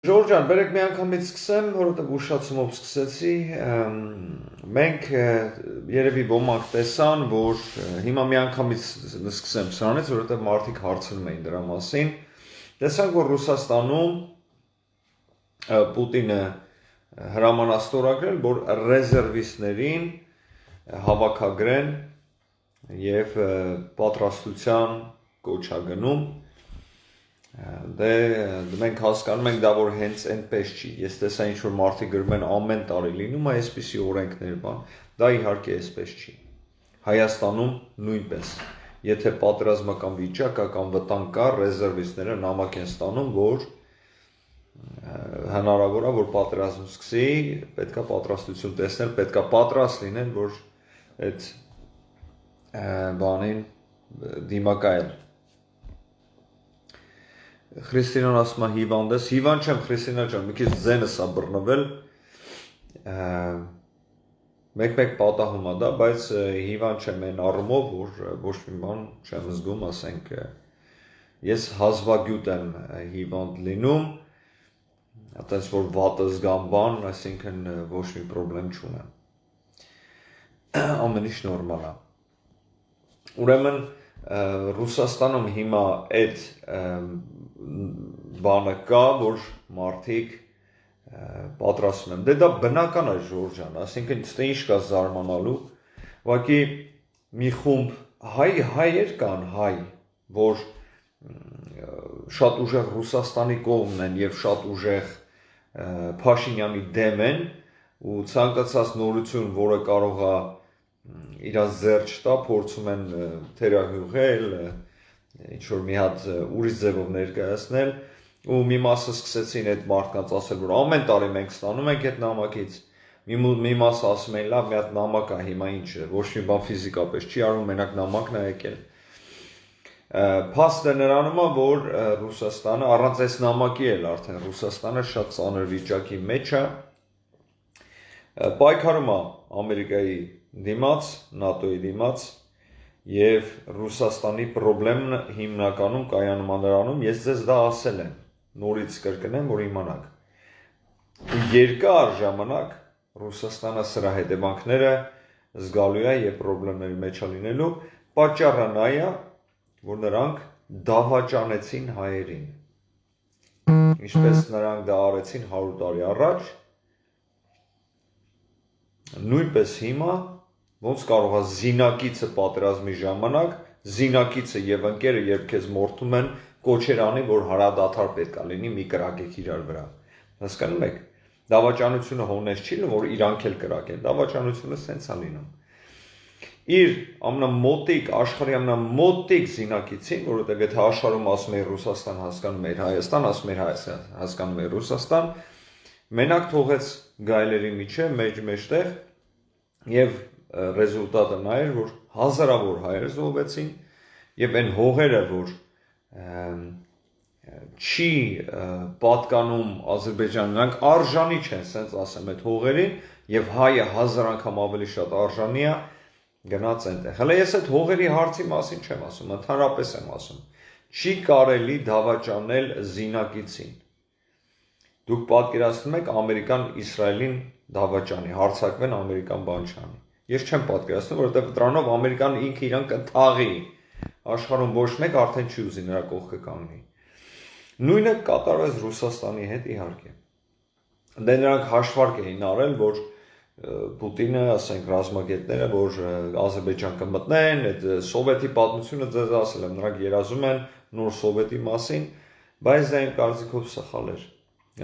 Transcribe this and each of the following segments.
Ժորժան, բերեք մի անգամից սկսեմ, որովհետև ուշացումով սկսեցի, մենք երևի ոմանք տեսան, որ հիմա մի անգամից սկսեմ սրանից, որովհետև մարդիկ հարցնում էին դրա մասին, տեսանք, որ Ռուսաստանում Պուտինը հրաման է ստորագրել, որ ռեզերվիստներին հավաքագրեն եւ պատրաստության կոչ է գնում Դե մենք հասկանում ենք դա որ հենց այնպես չի։ Ես տեսա ինչ որ մարդիկ գրում են ամեն տարի լինում է այսպիսի օրենքներ բան, դա իհարկե այսպես չի։ Հայաստանում նույնպես։ Եթե պատերազմական վիճակ կա կամ վտանգ կա, ռեզերվիստները նամակ են ստանում, որ հնարավոր է որ պատերազմ սկսի, պետքա պատրաստություն տեսնել, պետքա պատրաստ լինեն, որ այդ բանին դիմակայել Խրիստինան ասում է հիվանդ ես, հիվանդ չեմ Խրիստինա ջան, մի քիչ ձենս է բռնվել, մեկ-մեկ պատահում է դա, բայց հիվանդ չեմ այն առումով, որ ոչ մի բան չեմ զգում, ասենք, ես հազվագյուտ եմ հիվանդ լինում, այտենց որ վատը զգամ բան, այսինքն ոչ մի պրոբլեմ չունեմ, ամեն ինչ նորմալ է, ուրեմն Ռուսաստանում հիմա այդ բանը կա, որ մարդիկ պատրաստում են։ Դե դա բնական է Ժորժան, ասինքն ստե ինչ կա զարմանալու, ուղղակի մի խումբ հայեր կան, որ շատ ուժեղ Ռուսաստանի կողմն են եւ շատ ուժեղ Փաշինյանի դեմ են ու ցանկացած նորություն, որը կարող է իրաց ձեռք տա, փորձում են թերահյուղել, ինչ որ մի հատ ուրիշ ձևով ներկայացնել ու մի մասը սկսեցին այդ մարդկանց ասել, որ ամեն տարի մենք ստանում ենք այդ նամակից, մի մասը ասում են, լավ, մի հատ նամակ է, հիմա ինչ է, ոչ մի բան ֆիզիկապես չի արվում, մենակ նամակն է եկել։ Փաստը նրանում է, որ Ռուսաստանը առանց այս նամակի էլ արդեն Ռուսաստանը շատ ծանր վիճակի մեջ է, պայքարում է Ամերիկայի դիմաց, ՆԱՏՕ-ի դիմաց եւ Ռուսաստանի խնդիրն հիմնականում կայանում է նրանում, ես ձեզ դա ասել եմ, նորից կրկնեմ, որ իմանաք։ Երկար ժամանակ Ռուսաստանը սրա հետևանքները զգալու է եւ խնդիրների մեջ է լինելու, պատճառը նա է, որ նրանք դավաճանեցին հայերին։ Ինչպես նրանք դա արեցին 100 տարի առաջ, նույնպես հիմա ոնց կարող է զինակիցը պատերազմի ժամանակ, զինակիցը եւ ընկերը երբ քեզ մորթում են կոչեր անի, որ հարադադար պետք է լինի, մի կրակեք իրար վրա։ Հասկանում եք։ Դավաճանությունը հոնես չի լինում, որ իրանք էլ կրակեն։ Դավաճանությունը սենց է լինում։ Իր ամենամոտիկ, աշխարհի ամենամոտիկ զինակիցին, որովհետեւ եթե աշխարհում ասում է Ռուսաստան, հասկանում է Հայաստան, ասում է Հայաստան, հասկանում է Ռուսաստան, մենակ թողեց գայլերի միջև մեջտեղ եւ ռեզուլտատը նա էր, որ հազարավոր հայեր զոհվեցին եւ այն հողերը, որ չի պատկանում Ադրբեջանին, նրանք արժանի չեն, ասենց ասեմ, այդ հողերին եւ հայը 1000 անգամ ավելի շատ արժանի է գնաց այնտեղ։ Հələ ես այդ հողերի հարցի մասին չեմ ասում, ընդհանրապես եմ ասում։ Չի կարելի դավաճանել զինակիցին։ Դուք պատկերացնում եք Ամերիկան Իսրայելին դավաճանի, հարձակվեն Ամերիկան բան չանի։ Ես չեմ պատկերացնում, որովհետև դրանով Ամերիկան ինքը իրան կթաղի։ Աշխարհում ոչ մեկ արդեն չի ուզի նրա կողքը կանգնի։ Նույնը կատարվեց Ռուսաստանի հետ իհարկե։ Դե նրանք հաշվարկ էին արել, որ Պուտինը, ասենք, ռազմագետները, որ Ադրբեջան կմտնեն, այդ սովետի պատմությունը ձեզ ասել եմ, նրանք երազում են նոր սովետի մասին, բայց դա իմ կարծիքով սխալ էր,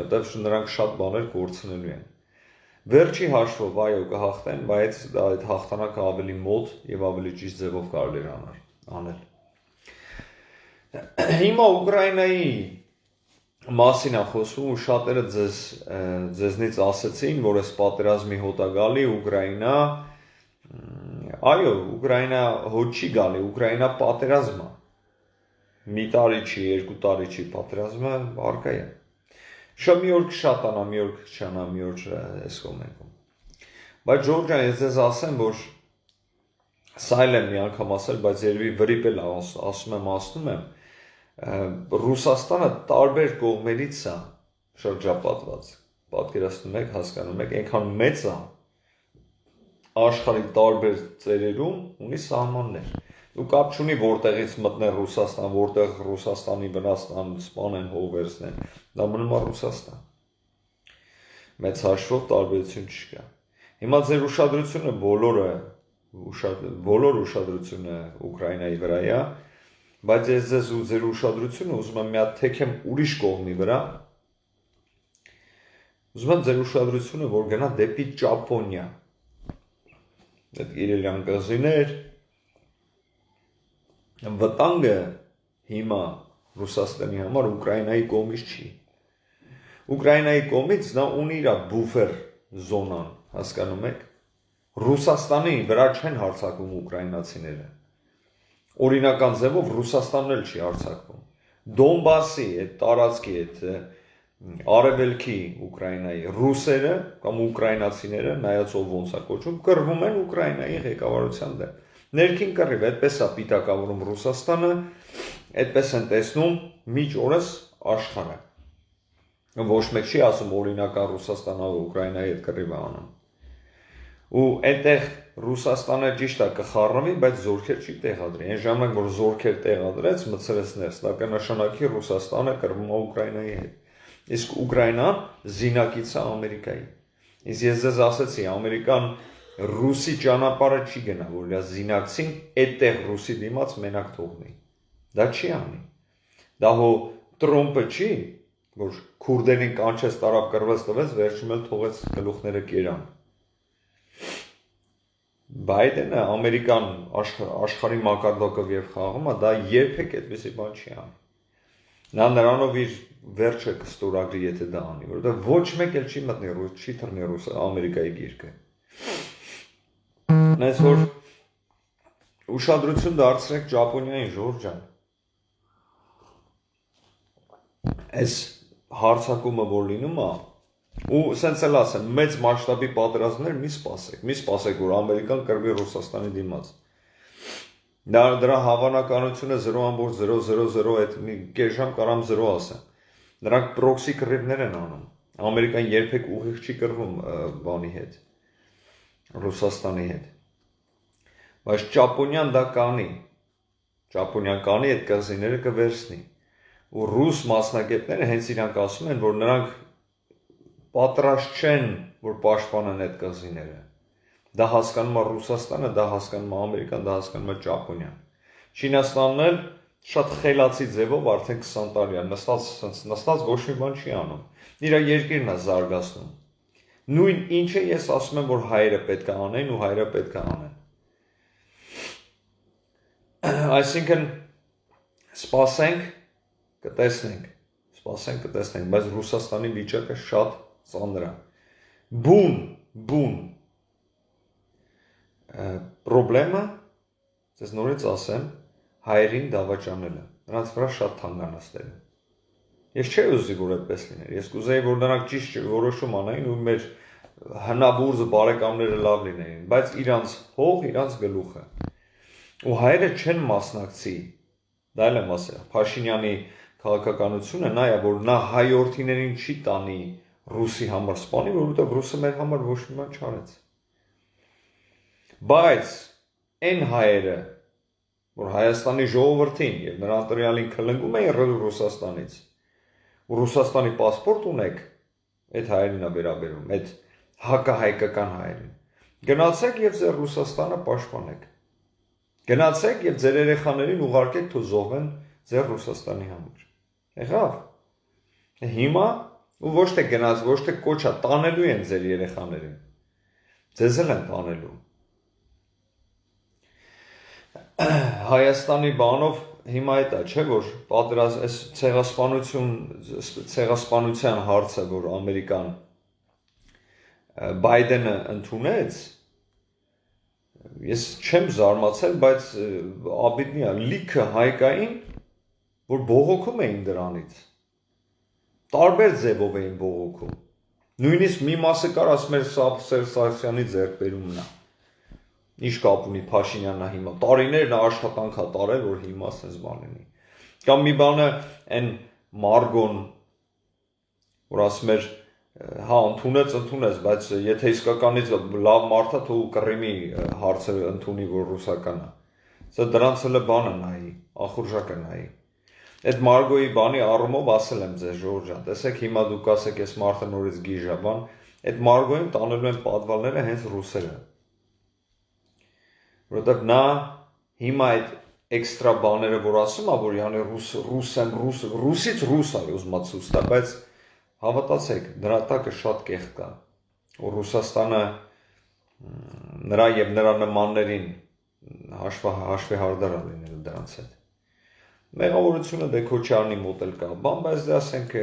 որտեղ նրանք շատ բաներ կորցնելու են։ Վերջի հաշվով այո կհաղթեն, բայց դա այդ հաղթանակը ավելի մոտ եւ ավելի ճիշտ ձևով կարելի է անել։ Հիմա Ուկրաինայի մասին է խոսվում ու շատերը ձեզնից ասեցին, որ այս պատերազմի հոտ է գալի Ուկրաինա, այո, Ուկրաինա հոտ չի գալի, Ուկրաինա պատերազմ է, մի տարի չի, 2 տարի չի պատերազմը առկա է, շա մի օր կշատանա, մի օր կչանա, մի օր այս կողմենքում, բայց Ժորժան ես ձեզ ասեմ, որ սա էլ եմ մի անգամ ասել, բայց երևի վրիպ էլ ասում եմ, Ռուսաստանը տարբեր կողմերից է շրջապատված։ Պատկերացնում եք, հասկանում եք, այնքան մեծ է աշխարհի տարբեր ծերերում ունի սահմաններ։ Ու կապ չունի որտեղից մտնեն Ռուսաստան, որտեղ Ռուսաստանի Վրաստան սպանեն, հողվերցնեն, դա մնում է Ռուսաստան։ Մեծ հաշվով տարբերություն չկա։ Հիմա ձեր ուշադրությունը բոլոր ուշադրությունը Ուկրաինայի վրա է, բայց ես ձեզ ու ձեր ուշադրությունը ուզում եմ մի հատ թեքեմ ուրիշ կողմի վրա։ Ուզում եմ ձեր ուշադրությունը որ գնա դեպի Ճապոնիա։ Այդ իրերյան կղզիներ, վտանգը հիմա Ռուսաստանի համար Ուկրաինայի կողմից չի։ Ուկրաինայի կողմից նա ունի իր բուֆեր զոնան, հասկանում եք։ Ռուսաստանի վրա չեն հարձակվում ուկրաինացիները։ Օրինական ձևով Ռուսաստանն էլ չի հարձակվում։ Դոնբասի այդ տարածքի այդ արևելքի Ուկրաինայի ռուսերը կամ ուկրաինացիները, նայած ով ոնց է կոչում, կռվում են Ուկրաինայի ղեկավարության դեմ։ Ներքին կռիվ, այդպես է պիտակավորում Ռուսաստանը, այդպես են տեսնում միջ օրս աշխարհը։ Ոչ մեկ չի ասում օրինական Ռուսաստանը Ուկրաինայի հետ կռիվ է անում։ Ու այնտեղ Ռուսաստանը ճիշտ է կխառնվի, բայց զորքեր չի տեղադրի։ Այն ժամանակ որ զորքեր տեղադրեց, մցրեց ներս, դա կնշանակի Ռուսաստանը կռվում է Ուկրաինայի հետ։ Իսկ Ուկրաինան զինակից է Ամերիկայի։ Իսկ ես ձեզ ասացի, Ամերիկան Ռուսի ճանապարհը չի գնա, որ իր զինակցին այդտեղ Ռուսի դիմաց մենակ թողնի։ Դա չի անի։ Դա հո Տրոմպը չի, որ քուրդերին կանչեց, տարավ կռվեց, տվեց, վերջում էլ թողեց գլուխները կերան։ Բայդենը ամերիկան աշխարհի մակարդակով եւ խաղում է, դա երբեք այդպեսի բան չի անի։ Նա նրանով իր վերջը կստորագրի, եթե դա անի, որովհետեւ ոչ մեկ էլ չի մտնի չի թռնի Ամերիկայի գիրկը։ Այս որ ուշադրություն դարձրեք Ճապոնիային, Ժորժ ջան։ Այս հարցակումը որ լինում է, ու սենց էլ ասեմ, մեծ մասշտաբի պատերազմներ մի սպասեք, որ Ամերիկան կռվի Ռուսաստանի դիմաց։ Դրա հավանականությունը 0.000 այդ մի կես ժամ կարամ 0 ասեմ։ Նրանք պրոքսի կռիվներ են անում։ Ամերիկան երբեք ուղիղ չի կռվում բանի հետ, Ռուսաստանի հետ։ Բայց Ճապոնիան դա կանի։ Ճապոնիան կանի այդ կղզիները կվերցնի։ Ու ռուս մասնագետները հենց իրանք ասում են, որ նրանք պատրաստ չեն, որ պաշտպանեն այդ կղզիները։ Դա հասկանում է Ռուսաստանը, դա հասկանում է Ամերիկան, դա հասկանում է Ճապոնիան։ Չինաստանն էլ շատ խելացի ձևով արդեն 20 տարի է նստած ոչ մի բան չի անում։ Իր երկիրն է զարգացնում։ Նույն ինչը ես ասում եմ, որ հայերը պետք է անեն ու հայերը պետք է անեն։ Այսինքն սպասենք, կտեսնենք, բայց Ռուսաստանի վիճակը շատ ծանր է։ Բուն պրոբլեմը, ձեզ նորից ասեմ, հայերին դավաճանելը, նրանց վրա շատ թանկանացնել է։ Ես չէի ուզի, որ այդպես լիներ, ես կուզեի, որ նրանք ճիշտ որոշում անային ու մեր հնաբուրձ բարեկամները լավ լինեին, բայց իրանց հող, իրանց գլուխը։ Ու հայերը չեն մասնակցի, դա էլ եմ ասել, Փաշինյանի քաղաքականությունը նա է, որ նա հայորդիներին չի տանի ռուսի համար սպանի, որովհետև ռուսը մեր համար ոչ մի բան չարեց։ Բայց այն հայերը, որ Հայաստանի ժողովրդին եւ նրա ընտրյալին քլնգում էին Ռուսաստանից, ու Ռուսաստանի պասպորտ ունեք, այդ հայերին է վերաբերում, այդ հակահայկական հայերին։ Գնացեք եւ ձեր Ռուսաստանը պաշտպանեք։ Գնացեք եւ ձեր երեխաներին ուղարկեք թող զոհվեն ձեր Ռուսաստանի համար։ Եղավ։ Հիմա ու ոչ թե գնաց, ոչ թե կոչա տանելու են ձեր երեխաներին։ Ձեզ էլ են տանելու։ Հայաստանի բանով հիմա այդ է, չէ՞ որ պատրաստ այս ցեղասպանության հարցը, որ Ամերիկան Բայդենը ընդունեց, ես չեմ զարմացել, բայց աբիդնի է, լիքը հայկային, որ բողոքում էին դրանից, տարբեր ձևով էին բողոքում, նույնիսկ մի մասը կար ասում էր Սերժ Սարգսյանի ձեռքբերումն է, ինչ կապ ունի Փաշինյանն հիմա, տարիներ նա աշխատանք է տարել, որ հիմա ասես բան լինի, կամ մի բանը այն Մարգոն որ ասում էր հա ընդունեց, բայց եթե իսկականից լավ մարդ է, թող Կռիմի հարցը ընդունի, որ ռուսական է։ Սա դրանց էլ բանը նայի, ախորժակը նայի։ Այդ Մարգոյի բանի առումով ասել եմ ձեզ Ժորժ ջան, տեսեք հիմա դուք ասեք այս մարդը նորից գիժա բան, այդ Մարգոյին տանելու են պատվալները հենց ռուսերը։ Որովհետև նա հիմա այդ էքստրա բաները որ ասում է, որ յանի ռուսից ռուս է ուզում ցույց տա, բայց հավատացեք, դրա տակը շատ կեղծ կա, որ Ռուսաստանը նրա եւ նրա նմաններին հաշվի հարդար լինելու դրանց հետ։ Մեղավորությունը դե Քոչարյանի մոտ էլ կա, բան, բայց դե ասենք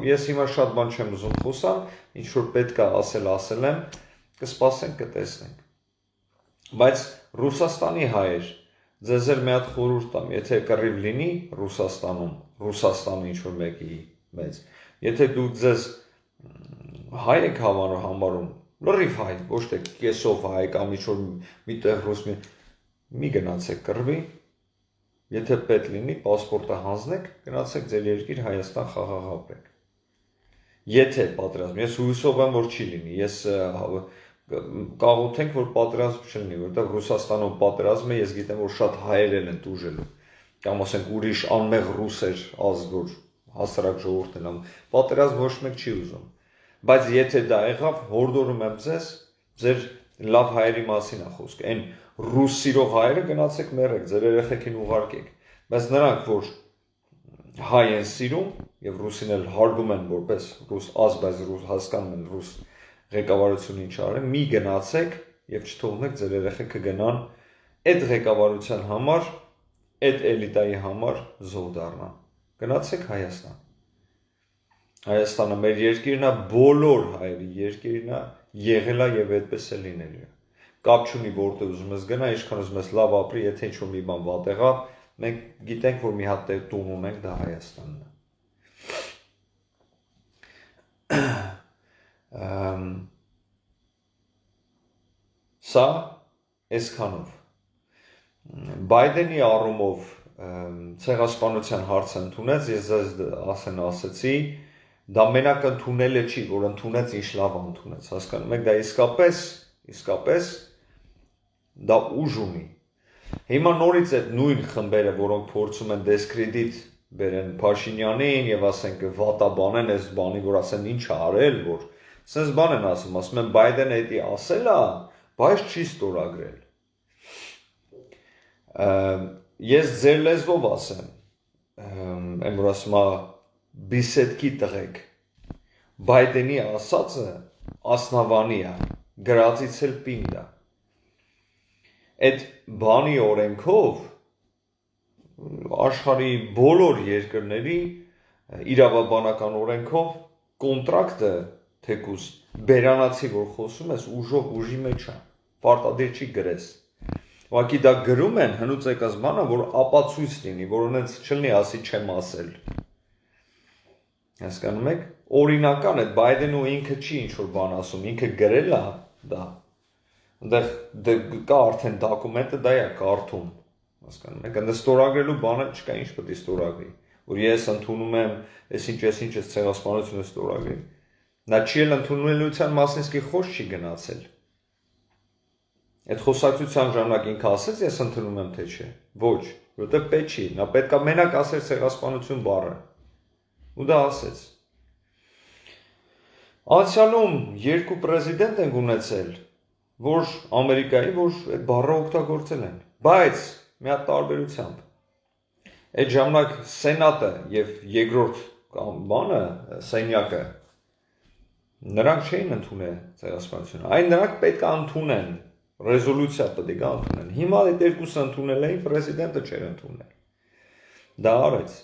ես հիմա շատ բան չեմ ուզում խոսալ, ինչ որ պետք է ասել եմ, կսպասենք, կտեսնենք։ Բայց Ռուսաստանի հայեր, ձեզ էլ մի հատ խորհուրդ տամ, եթե կռիվ լինի Ռուսաստանը ինչ որ մեկի մեծ, եթե դուք ձեզ հայ եք համարում, լրիվ հայ, ոչ թե կեսով հայ կամ ինչ որ միտեղ ռուս մի գնացեք կռվի, եթե պետք լինի, պասպորտը հանձնեք, գնացեք ձեր երկիր Հայաստան խաղաղ ապրեք։ Եթե պատերազմ, ես հույսով եմ, որ չի լինի, ես կաղոթենք, որ պատերազմ չլինի, որտեղ Ռուսաստանում պատերազմը ես գիտեմ, որ շատ հայեր են տուժելու, կամ ասենք ուրիշ անմեղ ռուսեր ազգ, որ հասարակ ժողովուրդն են, պատերազմ ոչ մեկ չի ուզում, բայց եթե դա եղավ, հորդորում եմ ձեզ, ձեր լավ հայերի մասին է խոսքը, այն ռուս սիրող հայերը գնացեք մեռեք, ձեր երեխեքին ուղարկեք, բայց նրանք, որ հայ են սիրում եւ ռուսին էլ հարգում են որպես ռուս ազգ, բայց ռուս հասկանում են ռուս ղեկավարությունը ինչ արել, մի գնացեք եւ չթողնեք ձեր երեխեքը գնան այդ ղեկավարության համար, այդ էլիտայի համար զոհ դառնան։ Գնացեք Հայաստան։ Հայաստանը մեր երկիրն է, բոլոր հայերի երկիրն է, եղել է եւ այդպես է լինելու։ Կապ չունի որտեղ ուզում ես գնա, ինչքան ուզում ես լավ ապրի, եթե ինչ-որ մի բան վատ եղավ, մենք գիտենք, որ մի հատ տուն ունենք, դա Հայաստանն է։ Սա այսքանով։ Բայդենի առումով ցեղասպանության հարցը ընդունեց, ես ձեզ ասեցի, դա մենակ ընդունելը չի, որ ընդունեց ինչ լավ ընդունեց, հասկանում եք, դա իսկապես դա ուժ ունի։ Հիմա նորից այդ նույն խմբերը, որոնք փորձում են դեսկրեդիտ բերեն Փաշինյանին եւ ասենք վատաբանեն այս բանի, որ ասեն ինչ արել, որ sense բան են ասում են Բայդենը էդի ասել է, բայց չի ստորագրել։ Ես ձեր լեզվով ասեմ, այն որ ասում է բիսեդկի տղեկ, Բայդենի ասածը ասնավանի է, գրածից էլ պինդ է։ Այդ բանի օրենքով աշխարհի բոլոր երկրների իրավաբանական օրենքով կոնտրակտը թեկուզ բերանացի որ խոսում ես ուժով ուժի մեջ է, պարտադիր չի գրես։ Ուղղակի դա գրում են հնուց եկած բանը, որ ապացույց լինի, որ ունենց չլինի ասի չեմ ասել։ Հասկանում եք, օրինական է, Բայդենը ինքը չի ինչ որ բան ասում, ինքը գրել է դա։ Այնտեղ կա արդեն դոկումենտը, դա է կարդում, հասկանում եք, այնտեղ ստորագրելու բանը չկա, ինչ պետք է ստորագրի, որ ես ընդունում եմ, այսինչ ցեղասպանությունը ստորագրի։ Նա չի էլ ընդունելության մասին իսկի խոսք չի գնացել։ Այդ խոսակցության ժամանակ ինքը ասեց ես ընդունում եմ թե չէ։ Ոչ, որովհետև պետք չի, նա պետք է մենակ ասեր ցեղասպանություն բառը։ Ու դա ասեց։ Անցյալում երկու պրեզիդենտ են ունեցել, որ Ամերիկայի, որ այդ բառը օգտագործել են, բայց մի հատ տարբերությամբ։ Այդ ժամանակ սենատը եւ երկրորդ բանը, սենյակը նրանք չէին ընդունել ցեղասպանությունը, այն նրանք պետք է ընդունեն, ռեզոլյուցիա պետք է ընդունեն։ Հիմա այդ երկուսը ընդունել էին, պրեզիդենտը չէր ընդունել։ Դա արեց։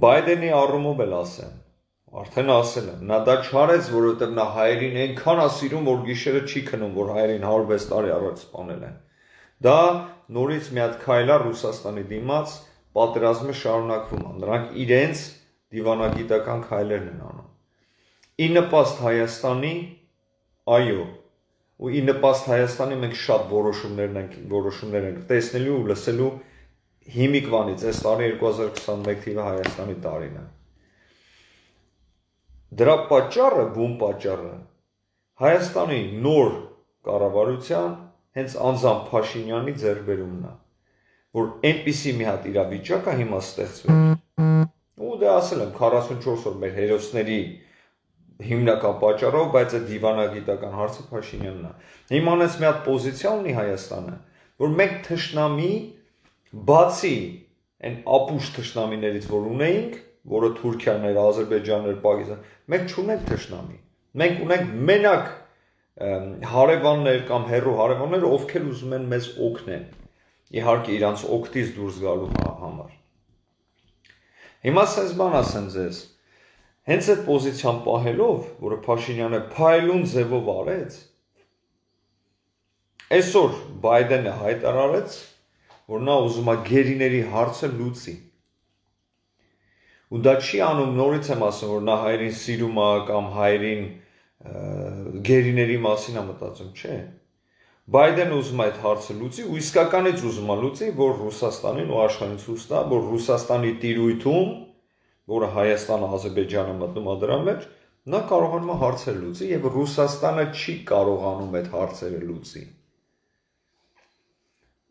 Բայդենի առումով էլ ասեմ, արդեն ասել եմ, նա դա չարեց, որովհետև նա հայերին այնքան է սիրում, որ գիշերը չի քնում, որ հայերին 106 տարի առաջ սպանել են։ Դա նորից մի հատ քայլ է Ռուսաստանի դիմաց, պատերազմը շարունակվում է։ Նրանք իրենց դիվանագիտական քայլերն են անում։ Ի նպաստ Հայաստանի, այո, ու ի նպաստ Հայաստանի մենք շատ որոշումներ ենք տեսնելու ու լսելու հիմիկվանից, այս տարի 2021 թիվը Հայաստանի տարին է։ Դրա պատճառը, բուն պատճառը Հայաստանի նոր կառավարության հենց անձամբ Փաշինյանի ձեռքբերումն է, որ այնպիսի մի հատ իրավիճակ է հիմա ստեղծվել։ Ու դե ասել եմ 44 օր մեր հերոսների հիմնական պատճառով, բայց այդ դիվանագիտական հարցը Փաշինյանն է։ Հիմա անես մի հատ պոզիցիա ունի Հայաստանը, որ մենք թշնամի բացի այն ապուշ թշնամիներից, որ ունեինք, որը Թուրքիան էր, Ադրբեջանն էր, Պակիստան, մենք չունենք թշնամի։ Մենք ունենք մենակ հարևաններ կամ հեռու հարևաններ, ովքեր ուզում են մեզ օգնեն։ Իհարկե իրանց օգտից դուրս գալու համար։ Հիմա ասես բան ասեմ ձեզ, հենց այդ պոզիցիան պահելով, որը Փաշինյանը փայլուն ձևով արեց, այսօր Բայդենը հայտարարեց, որ նա ուզում է գերիների հարցը լուծի։ Ու դա չի անում, նորից եմ ասում, որ նա հայրին սիրում է կամ հայրին գերիների մասին է մտածում, չէ։ Բայդենը ուզում է այդ հարցը լուծի ու իսկականից ուզում է լուծի, որ Ռուսաստանին ու աշխարհին ցույց տա, որ Ռուսաստանի տիրույթում, որը Հայաստանը, Ադրբեջանը մտնում է դրա մեջ, նա կարողանում է հարցեր լուծի եւ Ռուսաստանը չի կարողանում այդ հարցերը լուծի։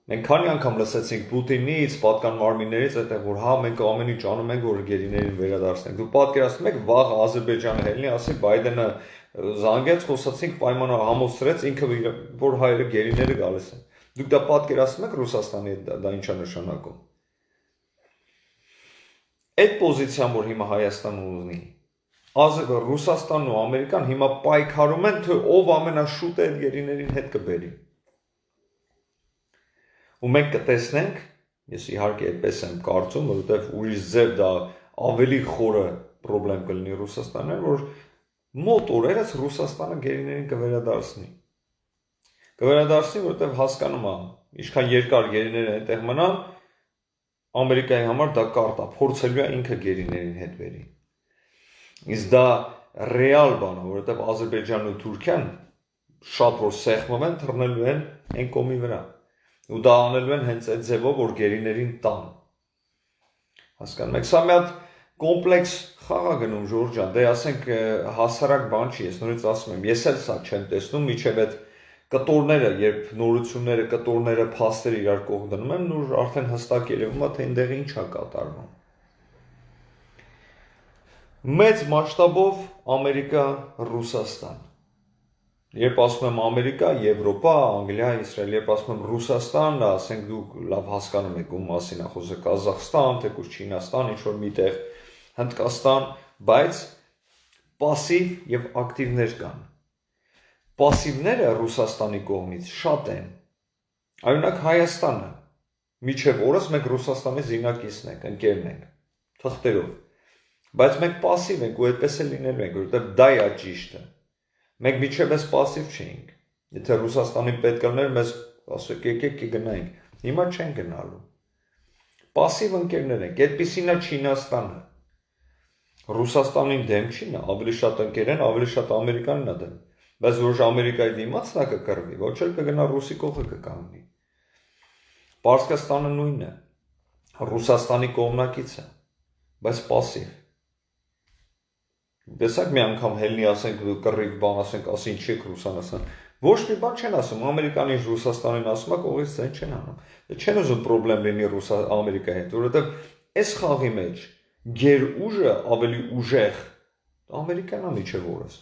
Մենք քանի անգամ լսեցինք Պուտինից, պատկան մարմիններից, այդտեղ որ հա մենք ամեն ինչ անում ենք, որ գերիներին վերադարձնենք։ Դու պատկերացնում եք, վաղ Ադրբեջանը հելնի, ասի Բայդենը զանգեց, խոսացինք, պայմանը համոզրեց ինքը, որ հայերը գերիները գալիս են։ Դուք դա պատկերացնում եք Ռուսաստանի դա ինչ է նշանակում։ Այդ պոզիցիան, որ հիմա Հայաստանը ունի, Ռուսաստանն ու Ամերիկան հիմա պայքարում են, թե ով ամենաշուտ է այդ գերիներին հետ կբերի։ Ու մենք կտեսնենք, ես իհարկե այդպես եմ կարծում, որովհետև ուրիշ ձև դա ավելի խորը խնդրեմ կլինի Ռուսաստանին, որ մոտ օրերս Ռուսաստանը գերիներին կվերադարձնի։ Կվերադարձնի, որովհետև հասկանում է, ինչքան երկար գերիները այնտեղ մնան, Ամերիկայի համար դա կարտ է, փորձելու է ինքը գերիներին հետ բերի։ Իսկ դա ռեալ բան է, որովհետև Ադրբեջանն ու Թուրքիան շատ որ սեղմում են, թռնելու են այն կողմի վրա։ Ու դա անելու են հենց այդ ձևով, որ գերիներին տան։ Հասկանում եք, սա մի հատ կոմպլեքս խաղ է գնում, Ժորժ ջան, դե ասենք հասարակ բան չի, ես նորից ասում եմ, ես էլ սա չեմ տեսնում, միջև այդ կտորները, երբ նորությունները, կտորները, փաստերը իրար կողմ դնում են, նոր արդեն հստակ երևում է, թե այնտեղ ինչ է կատարվում։ Մեծ մասշտաբով Ամերիկա, Ռուսաստան։ Երբ ասում եմ Ամերիկա, Եվրոպա, Անգլիա, Իսրայել, երբ ասում եմ Ռուսաստան, ասենք դուք լավ հասկանում եք ում մասին է խոսքը, Կազախստան, թեկուզ Չինաստան, ինչ որ միտեղ, Հնդկաստան, բայց պասիվ եւ ակտիվներ կան։ Պասիվները Ռուսաստանի կողմից շատ են։ Օրինակ Հայաստանը, միջև օրս մենք Ռուսաստանի զինակիցն ենք, ընկերն ենք, թղթերով։ Բայց մենք պասիվ ենք ու այդպես էլ լինելու ենք, որովհետեւ դա է ճիշտը։ Մենք միջև էս պասիվ չէինք։ Եթե Ռուսաստանին պետք կլներ, մեզ ասեք եկեք գնայինք։ Հիմա չեն գնալու։ Պասիվ ընկերներ ենք, այդպիսին է Չինաստանը։ Ռուսաստանին դեմ չի, նա ավելի շատ ընկեր են, ավելի շատ Ամերիկանն է դեմ։ Բայց որ Ամերիկայի դիմացն է կկռվի, ոչ էլ կգնա ռուսի կողքը կկանգնի։ Պարսկաստանը նույնն է։ Ռուսաստանի կողմնակից է, բայց պասիվ։ Տեսակ մի անգամ հելնի ասենք կռիվ բան ասենք, ասի ինչ եք Ռուսանաստան։ Ոչ մի բան չեն ասում, Ամերիկանին Ռուսաստանին ասում է, կողից ցեն չեն անում։ Չեն ուզում խնդրեմ լինի Ամերիկայի հետ, որովհետև այս խաղի մեջ գերուժը ավելի ուժեղ Ամերիկան է միջև օրս։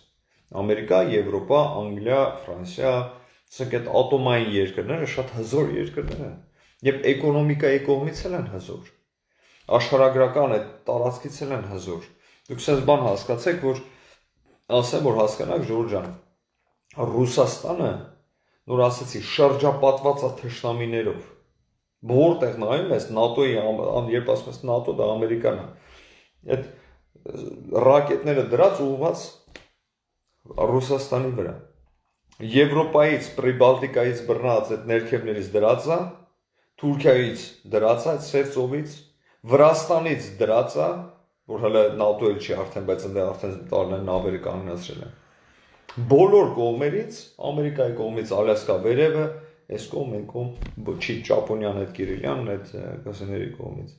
Ամերիկա, Եվրոպա, Անգլիա, Ֆրանսիա, ասենք այդ ատոմային երկրները շատ հզոր երկրներ են եւ էկոնոմիկայի կողմից էլ են հզոր։ Աշխարհագրական այդ տարածքից էլ են հզոր։ Դուք sense բան հասկացեք, որ ասեմ, որ հասկանաք Ժորժ ջան, Ռուսաստանը, նոր ասեցի, շրջապատված է թշնամիներով։ Որտեղ նայում ես ՆԱՏՕ-ի, երբ ասում ես ՆԱՏՕ, դա Ամերիկան է։ Այդ ռակետները դրած ուղղված Ռուսաստանի վրա։ Եվրոպայից, Պրիբալտիկայից բռնած այդ ներքևներից դրած է, Թուրքիայից դրած է, Սև ծովից, Վրաստանից դրած է, որ հələ ՆԱՏՕ էլ չի արդեն, բայց այնտեղ արդեն տարիներ նավերը կանգնացրել են։ Բոլոր կողմերից, Ամերիկայի կողմից Ալյասկա վերևը, այս կողմ, այն կողմ, չի Ճապոնիան, այդ Կիրիլյանն, այդ կասեների կողմից։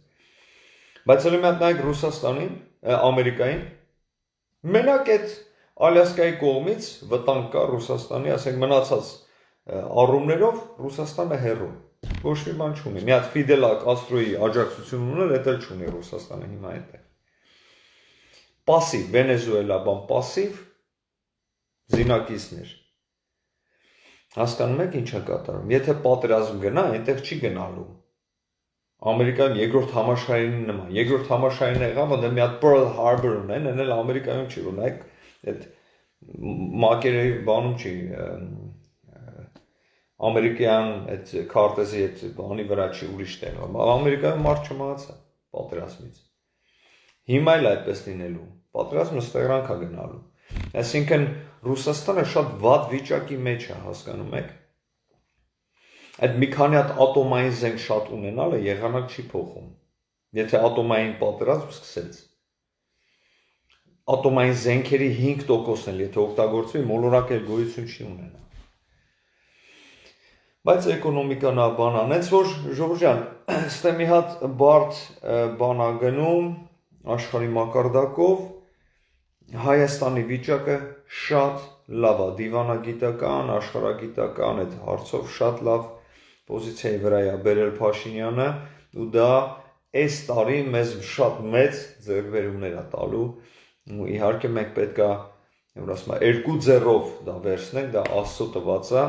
Բայց հələ մի հատ նայեք Ռուսաստանին, Ամերիկային, Մենակ այդ Ալյասկայի կողմից վտանգ կա Ռուսաստանի, ասենք մնացած առումներով Ռուսաստանը հեռու։ Ոչ մի բան չունի։ Մի հատ Ֆիդել Կաստրոյի աջակցություն ուներ, դա էլ չունի Ռուսաստանը հիմա այդտեղ։ Պասիվ, Վենեսուելա բան պասիվ զինակիցներ։ Հասկանում եք ինչ է կատարում։ Եթե պատերազմ գնա, այնտեղ չի գնալու։ Ամերիկայում երկրորդ համաշխարհային նման։ Երկրորդ համաշխարհային եղավ, այնտեղ մի հատ Pearl Harbor ունեն, այնել Ամերիկայում չի ունեք, այդ մակերի բանում չի, ամերիկյան այդ քարտեզի այդ բանի վրա չի ուրիշ տեղ։ Ամերիկայում մարդ չմահացա պատերազմից։ Հիմա էլ այդպես լինելու։ Պատերազմը ստեղրանք է գնալու։ Այսինքն Ռուսաստանը շատ վատ վիճակի մեջ է, հասկանում եք։ Այդ մի քանի հատ ատոմային զենք շատ ունենալը եղանակ չի փոխում։ Եթե ատոմային պատերազմ սկսեց, ատոմային զենքերի 5%-ն էլ եթե օգտագործվի, մոլորակ էլ գոյություն չի ունենա։ Բայց էկոնոմիկան է բան անեց, որ Ժորժ ջան, ստե մի հատ բարդ բան ա գնում աշխարհի մակարդակով, Հայաստանի վիճակը շատ լավ է, դիվանագիտական, աշխարհագիտական այդ հարցով շատ լավ պոզիցիայի վրա է բերել Փաշինյանը, ու դա այս տարի մեզ շատ մեծ ձեռքբերումներ է տալու, ու իհարկե մենք պետք է, որ ասում եմ, 2 ձեռով դա վերցնենք, դա Աստծո տված է։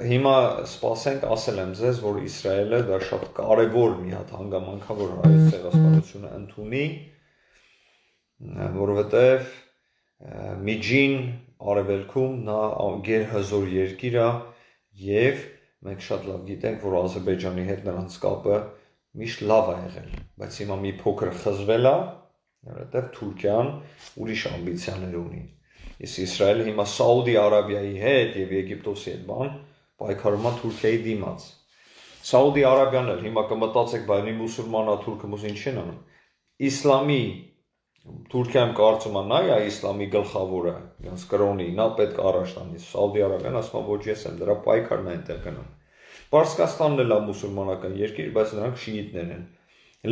Հիմա սպասենք, ասել եմ ձեզ, որ Իսրայելը դա շատ կարևոր մի հատ հանգամանքավոր հայոց ցեղասպանությունը ընդունի, որովհետև միջին արևելքում նա գերհզոր երկիր է եւ մենք շատ լավ գիտենք, որ Ադրբեջանի հետ նրանց կապը միշտ լավ է եղել, բայց հիմա մի փոքր խզվել է, որովհետև Թուրքիան ուրիշ ամբիցիաներ ունի։ Իսկ Իսրայելը հիմա Սաուդի Արաբիայի հետ եւ Եգիպտոսի հետ բան պայքարում է Թուրքիայի դիմաց։ Սաուդի Արաբիան էլ հիմա կմտածեք, բայց մի մուսուլմանա թուրքը ինչ են անում։ Իսլամի Թուրքիայում կարծում է նա է իսլամի գլխավորը, իրենց կրոնի, նա պետք է առաջ տանի։ Սաուդի Արաբիան ասում է, ոչ ես եմ, դրա պայքարն է այնտեղ գնում։ Պարսկաստանն էլ է մուսուլմանական երկիր, բայց նրանք շիիտներ են։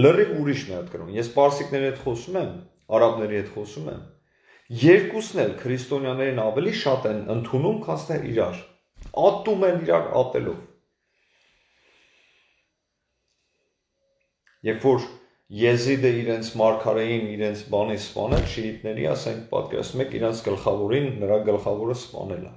Լրիվ ուրիշ մի հատ կրոն։ Ես պարսիկների հետ խոսում եմ, արաբների հետ խոսում եմ, երկուսն էլ քրիստոնյաներին ավելի շատ են ընդունում, քան թե իրար։ Ատում են իրար ատելով։ Երբ որ Եզիդը իրենց մարգարեին իրենց բանի սպանել, շիիտների, ասենք պատկերացնում եք իրենց գլխավորին, նրա գլխավորը սպանել է։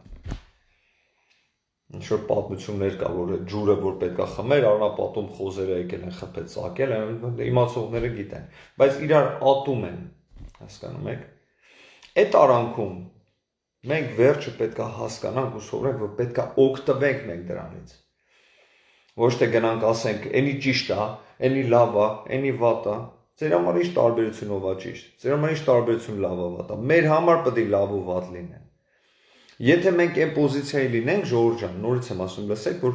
Ինչ-որ պատմություններ կա, որ ջուրը որ պետքա խմեր, արանապատում խոզերը եկել են խփել, ծակել են, իմացողները գիտեն, բայց իրար ատում են, հասկանում եք։ Այդ արանքում մենք վերջը պետքա հասկանանք ու սովորենք, որ պետքա օգտվենք մենք դրանից։ Ոչ թե գնանք ասենք, «Էնի ճիշտ է, էնի լավ է, էնի վատ է»։ Ձեր համար ինչ տարբերությունով է ճիշտ, ձեր համար ինչ տարբերություն լավ է վատ է։ Մեր համար պետք է լավ ու վատ լինեն։ Եթե մենք այն պոզիցիայի լինենք, Ժորժ ջան, նորից եմ ասում, լսեք, որ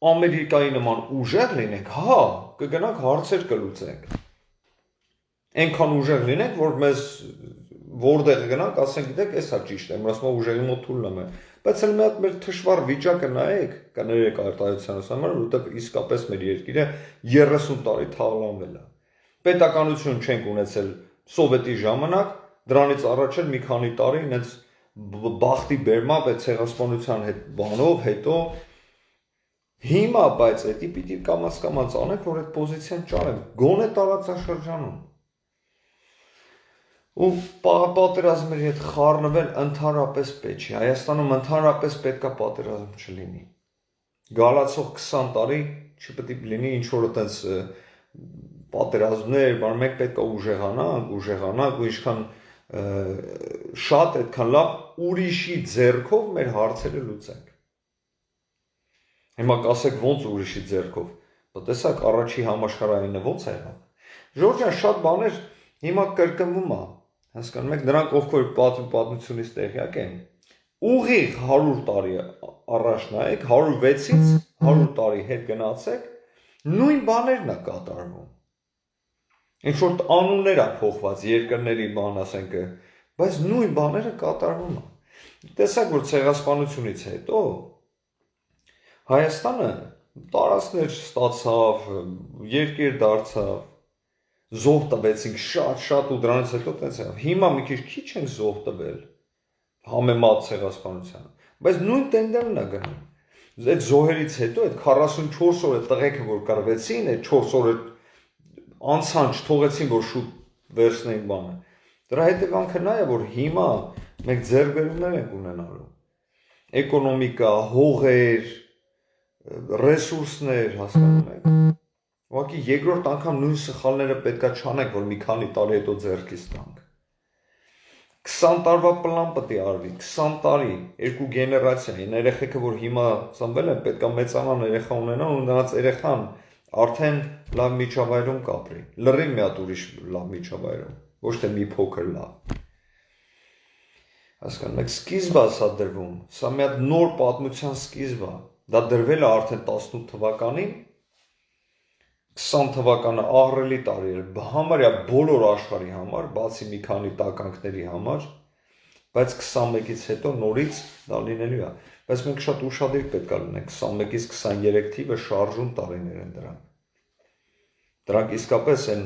Ամերիկայի նման ուժեղ լինենք, հա, կգնանք հարցեր կլուծենք։ Այնքան ուժեղ լինենք, որ մեզ որտեղ գնանք, ասենք, գիտեք, էսա ճիշտ է, ասում եմ ուժեղի մոտ թույլում է։ Բայց էլ մի հատ մեր թշվառ վիճակը նայեք, կներեք արտահայտությանս համար, որովհետև իսկապես մեր երկիրը 30 տարի թաղանվել է։ Պետականություն չենք ունեցել սովետի ժամանակ, դրանից առաջ էլ մի քանի տարի ինձ բախտի բերմամբ այդ ցեղասպանության հետ բանով հետո հիմա բայց էդի պիտի կամաց անենք, որ այդ պոզիցիան ճարենք, գոնե տարածաշրջանում։ Ու պատերազմների հետ խառնվել ընդհանրապես պետք չի։ Հայաստանում ընդհանրապես պետքա պատերազմ չլինի։ Գալացող 20 տարի չպետք է լինի ինչ որ այդպես պատերազմներ, բան մենք պետքա ուժեղանանք ու ինչքան շատ այդքան լավ ուրիշի ձեռքով մեր հարցերը լուծենք։ Հիմա կասեք ոնց ուրիշի ձեռքով։ Տեսակ առաջի համաշխարհայինը ոնց է եղավ։ Ժորժ ջան, շատ բաներ հիմա կրկնվում է։ Հասկանում եք, նրանք ովքեր պատմությունից տեղյակ են, ուղիղ 100 տարի առաջ նայեք, 106-ից 100 տարի հետ գնացեք, նույն բաներն է կատարվում։ Ինչ որ անուններ է փոխված, երկրների բան ասենք, բայց նույն բաները կատարվում է։ Տեսակ որ ցեղասպանությունից հետո Հայաստանը տարածքներ ստացավ, երկիր դարձավ, Զոհ տվեցինք շատ ու դրանից հետո տենց է։ Հիմա մի քիչ ենք զոհ տվել համեմատ ցեղասպանությանը, բայց նույն տենդեմն է գնում։ Այդ զոհերից հետո այդ 44 օրը տղեկը որ կռվեցին, այդ 4 օրը անցան չթողեցին որ շուտ վերցնենք բանը։ Դրա հետևանքը նա է որ հիմա մենք ձեռքբերումներ ենք ունենալու։ Էկոնոմիկա, հողեր, ռեսուրսներ, հասկանում եք։ Ուղղակի երկրորդ անգամ նույն սխալները պետքա չանենք, որ մի քանի տարի հետո ձեռքից տանք։ 20 տարվա պլան պետք է արվի, 20 տարի, երկու գեներացիա, այն երեխեքը որ հիմա ծնվել են, պետքա մեծանան երեխա ունենան ու նրանց երեխան արդեն լավ միջավայրում կապրի, լրիվ մի հատ ուրիշ լավ միջավայրում, ոչ թե մի փոքր լավ։ Հասկանում եք, սկիզբ է սա դրվում, սա մի հատ նոր պատմության սկիզբ է, դա դրվել է արդեն 18 թվականին, 20 թվականը ահռելի տարի էր, համարյա բոլոր աշխարհի համար, բացի մի քանի տականքների համար, բայց 21-ից հետո նորից դա լինելու է, բայց մենք շատ ուշադիր պետք է լինենք, 21-ից 23 թիվը շարժուն տարիներ են դրանք։ Դրանք իսկապես են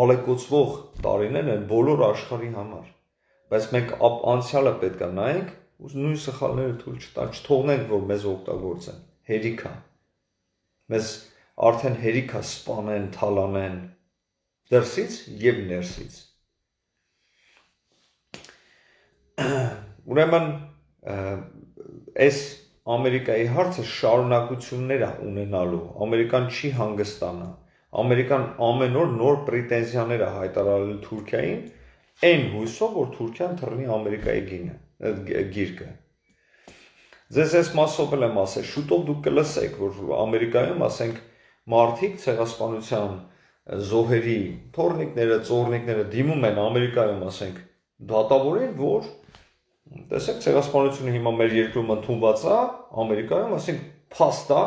ալեկոծվող տարիներ են բոլոր աշխարհի համար, բայց մենք անցյալը պետք է նայենք ու նույն սխալները թույլ չթողնենք, որ մեզ օգտագործեն, հերիք է, մեզ արդեն հերիք է սպանեն, թալանեն, դրսից և ներսից։ Ուրեմն այս Ամերիկայի հարցը շարունակություններ է ունենալու, Ամերիկան չի հանգստանա, Ամերիկան ամեն օր նոր պրետենզիաներ է հայտարարել Թուրքիային, այն հույսով, որ Թուրքիան թռնի Ամերիկայի գիրկը։ Ձեզ այս մասով եմ ասել, շուտով դուք կլսեք, որ Ամերիկայում, ասենք, մարդիկ ցեղասպանության զոհերի, թորնիկները, ծորնիկները դիմում են Ամերիկայում, ասենք, դատավորին, որ տեսեք, ցեղասպանությունը հիմա մեր երկրում ընդունված է, Ամերիկայում, ասենք, փաստ է,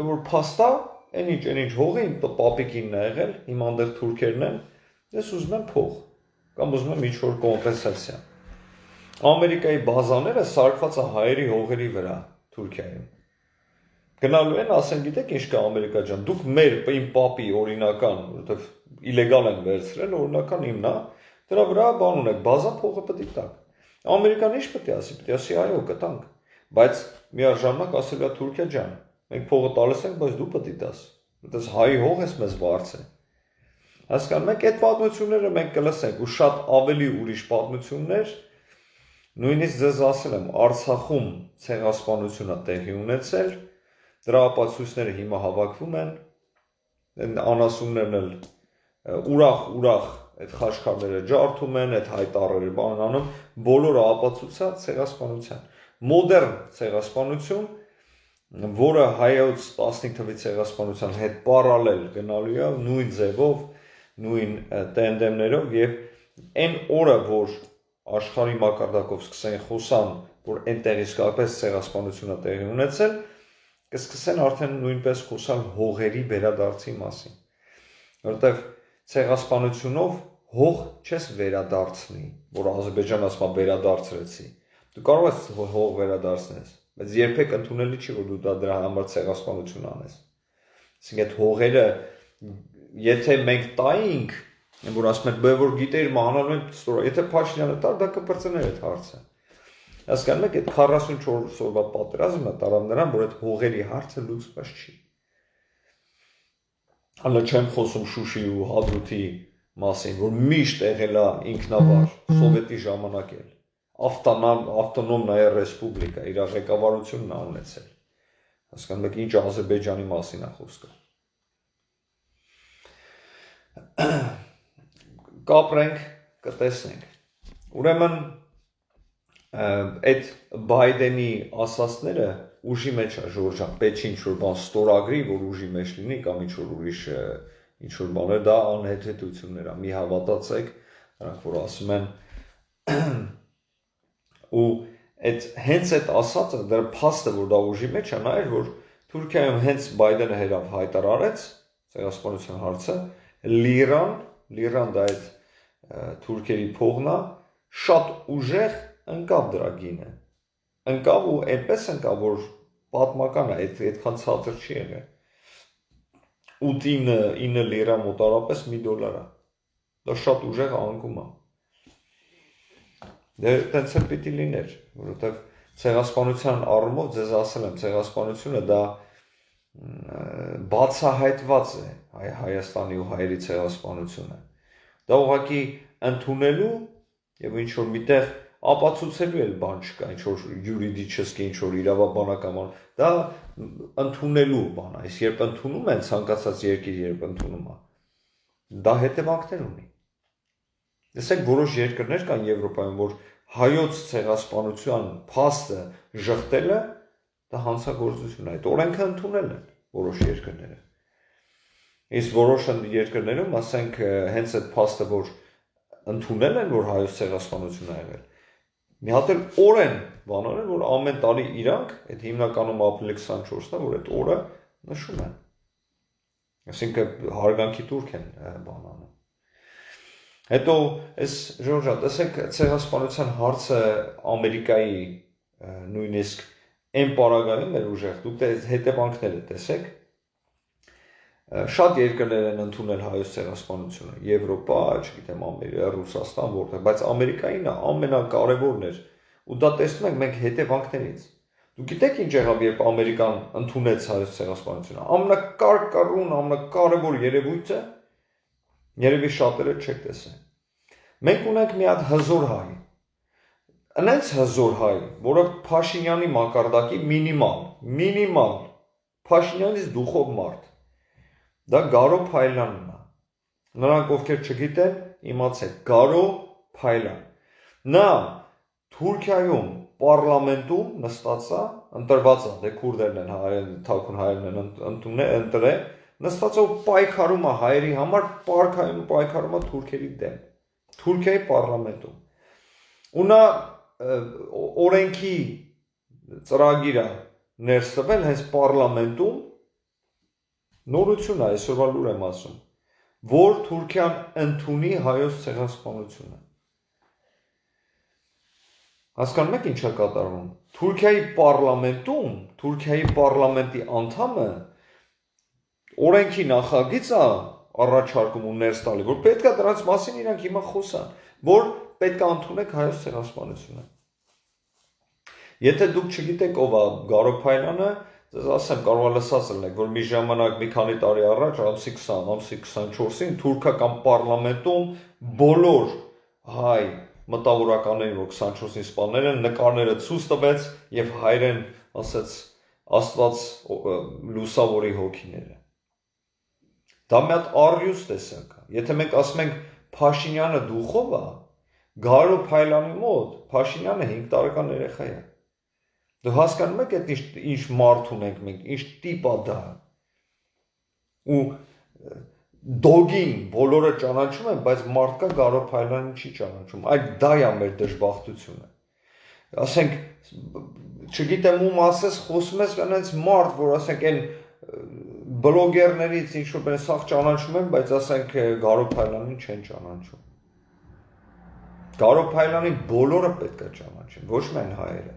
որ փաստ է, այնինչ հողը իմ պապիկինն է եղել, հիմա այնտեղ թուրքերն են, ես ուզում եմ փող, կամ ուզում եմ ինչ-որ կոմպենսացիա։ Ամերիկայի բազաները սարքված է հայերի հողերի վրա Թուրքիայում։ Գնալու են, ասեն, գիտեք ինչ կա Ամերիկա ջան, դուք մեր իմ պապի օրինական, որովհետև իլեգալ են վերցրել, օրինական իմն է, դրա վրա բան ունեք, բազա փողը պետք է տաք։ Ամերիկան ինչ պետք է ասի, պետք է ասի այո, կտանք, բայց միաժամանակ ասել է Թուրքիա ջան, մենք փողը տալիս ենք, բայց դու պետք է տաս, որտես հայի հող ես մեզ վարձել։ Հասկանում եք, այդ պատմությունները մենք կլսենք ու շատ ավելի ուրիշ պատմություններ, նույնիսկ ձեզ ասել եմ, Արցախում ցեղասպանությունը տեղի ունեցել, դրա ապացույցները հիմա հավաքվում են, անասուններն էլ ուրախ այդ խաչքարները ջարդում են, այդ հայտարարները բան անում, բոլորը ապացուցա ցեղասպանության։ Մոդեռն ցեղասպանություն, որը հայոց 15 թվի ցեղասպանության հետ պարալել գնալու է նույն ձևով, նույն տենդեմներով եւ այն օրը, որ աշխարհի մակարդակով սկսեն խոսան, որ այնտեղ իսկապես ցեղասպանությունը տեղի ունեցել, կսկսեն արդեն նույնպես խոսալ հողերի վերադարձի մասին, որովհետև ցեղասպանությունով հող չես վերադարձնի, որ Ադրբեջանը ասում է վերադարձրեցի, դու կարող ես հող վերադարձնես, բայց երբեք ընդունելի չի, որ դու դրա համար ցեղասպանություն անես։ Այսինքն այդ հողերը, եթե մենք տայինք, որ ասում են, որ գիտեիր մահանալու են ստորը, եթե Փաշինյանը տար, դա կպրծներ այդ հարցը։ Հասկանում եք, այդ 44 օրվա պատերազմը տարավ նրան, որ այդ հողերի հարցը լուծված չի։ Հələ չեմ խոսում Շուշիի ու Հադրութի մասին, որ միշտ եղել է ինքնավար, սովետի ժամանակ էլ, ավտոնոմնայա ռեսպուբլիկա, իր ղեկավարությունն է ունեցել։ Հասկանում եք, ինչ Ադրբեջանի մասին է խոսքը։ Կապրենք, կտեսնենք։ Ուրեմն այդ Բայդենի ասածները ուժի մեջ է Ժորժան, պետք չի ինչ-որ բան ստորագրի, որ ուժի մեջ լինի կամ ինչ-որ ուրիշ ինչ-որ բաներ, դա անհեթեթություններ է, մի հավատացեք, նրանք որ ասում են ու հենց այդ ասածը, դրա փաստը, որ դա ուժի մեջ է, նա էր, որ Թուրքիայում հենց Բայդենը հերավ հայտարարեց ցեղասպանության հարցը, լիրան դա այդ թուրքերի փողն է, շատ ուժեղ ընկավ դրա գինը, ընկավ ու այնպես ընկավ, որ պատմական է, այդքան ցածր չի եղել, 8-9 լիրա մոտարապես $1 է։ Դա շատ ուժեղ անկում է։ Դե տենց էլ պիտի լիներ, որովհետև ցեղասպանության առումով ձեզ ասել եմ, ցեղասպանությունը դա բացահայտված է Հայաստանի ու հայերի ցեղասպանությունը։ Դա ուղղակի ընդունելու եւ ինչ որ միտեղ ապացուցելու էլ բան չկա, ինչ որ յուրիդիչեսկի, ինչ որ իրավաբանական բան, դա ընդունելու բան է, իսկ երբ ընդունում են ցանկացած երկիր, երբ ընդունում է, դա հետևանքներ ունի։ Տեսեք, որոշ երկրներ կան Եվրոպայում, որ հայոց ցեղասպանության փաստը ժխտելը դա հանցագործություն է, այդ օրենքը ընդունել են որոշ երկրները։ Իսկ որոշ երկրներում, ասենք, հենց այդ փաստը, որ ընդունել են, որ հայոց ցեղասպանություն ա եղել, մի հատ էլ օր են բանալ են, որ ամեն տարի իրանք, այդ հիմնականում ապրիլի 24-ն է, որ այդ օրը նշում են։ Այսինքն հարգանքի տուրք են բանանում։ Հետո այս Ժորժա, տեսեք, ցեղասպանության հարցը Ամերիկայի նույնիսկ այն պարագայում էր ուժեղ, դուք հետևանքները տեսեք, շատ երկրներ են ընդունել հայոց ցեղասպանությունը, Եվրոպա, չգիտեմ, Ամերիկա, Ռուսաստան, որտեղ, բայց Ամերիկայինը ամենակարևորն էր, ու դա տեսնում ենք մենք հետևանքներից։ Դուք գիտեք ինչ եղավ, երբ Ամերիկան ընդունեց հայոց ցեղասպանությունը, ամենակարևոր, ամենակարևոր երևույթը, երևի շատերը չեք տեսել։ Մենք ունենք մի հատ հզոր հայ, այնց հզոր հայ, որը Փաշինյանի մակարդակի մինիմալ, Փաշինյանից դուխով մարդ, դա Գարո Փայլյանն է, նրանք ովքեր չգիտեն, իմացեք, Գարո Փայլյան, նա Թուրքիայում պարլամենտում նստած է, ընտրված է, դե քուրդերն են, թաքուն հայերն են ընտրել, նստած է ու պայքարում է հայերի համար, պայքարում է թուրքերի դեմ, Թուրքիայի պարլամենտում, ու նա օրենքի ծրագիրը ներս տվել հենց պարլամենտում, նորություն է, այսօրվա լուր եմ ասում, որ Թուրքիան ընդունի հայոց ցեղասպանությունը։ Հասկանում եք ինչ է կատարվում։ Թուրքիայի պարլամենտում, Թուրքիայի պարլամենտի անդամը օրենքի նախագիծը առաջարկում ու ներս տալի, որ պետք է դրանց մասին իրանք հիմա խոսան, որ պետք է ընդունեք հայոց ցեղասպանությունը։ Եթե դուք չգիտեք ով է Գարո Փայլյանը, ձեզ ասեմ, կարող է լսած լինեք, որ մի ժամանակ մի քանի տարի առաջ, ամսի 20, ամսի 24-ին թուրքական պարլամենտում բոլոր հայ մտավորականներին, որ 24-ին սպանել են, նկարները ցույց տվեց եւ հայրեն ասաց Աստված լուսավորի հոգիները։ Դա մի հատ առյուծ տեսակ է։ Եթե մենք ասում ենք Փաշինյանը դուխով է, Գարո Փայլյանի մոտ Փաշինյանը 5 տարեկան երեխա է։ Դու հասկանում եք այդ ինչ մարդ ունենք մենք, ինչ տիպ է դա։ Ու դոգին բոլորը ճանաչում են, բայց մարդկա Գարո Փայլյանին չի ճանաչում։ Այդ դա է մեր դժբախտությունը։ Ասենք, չգիտեմ ում ասես, խոսում ես այնպես մարդ, որ ասենք այն բլոգերներից ինչ որ սաղ ճանաչում են, բայց ասենք Գարո Փայլյանին չեն ճանաչում։ Գարո Փայլյանին բոլորը պետք է ճանաչեն, ոչ միայն հայերը։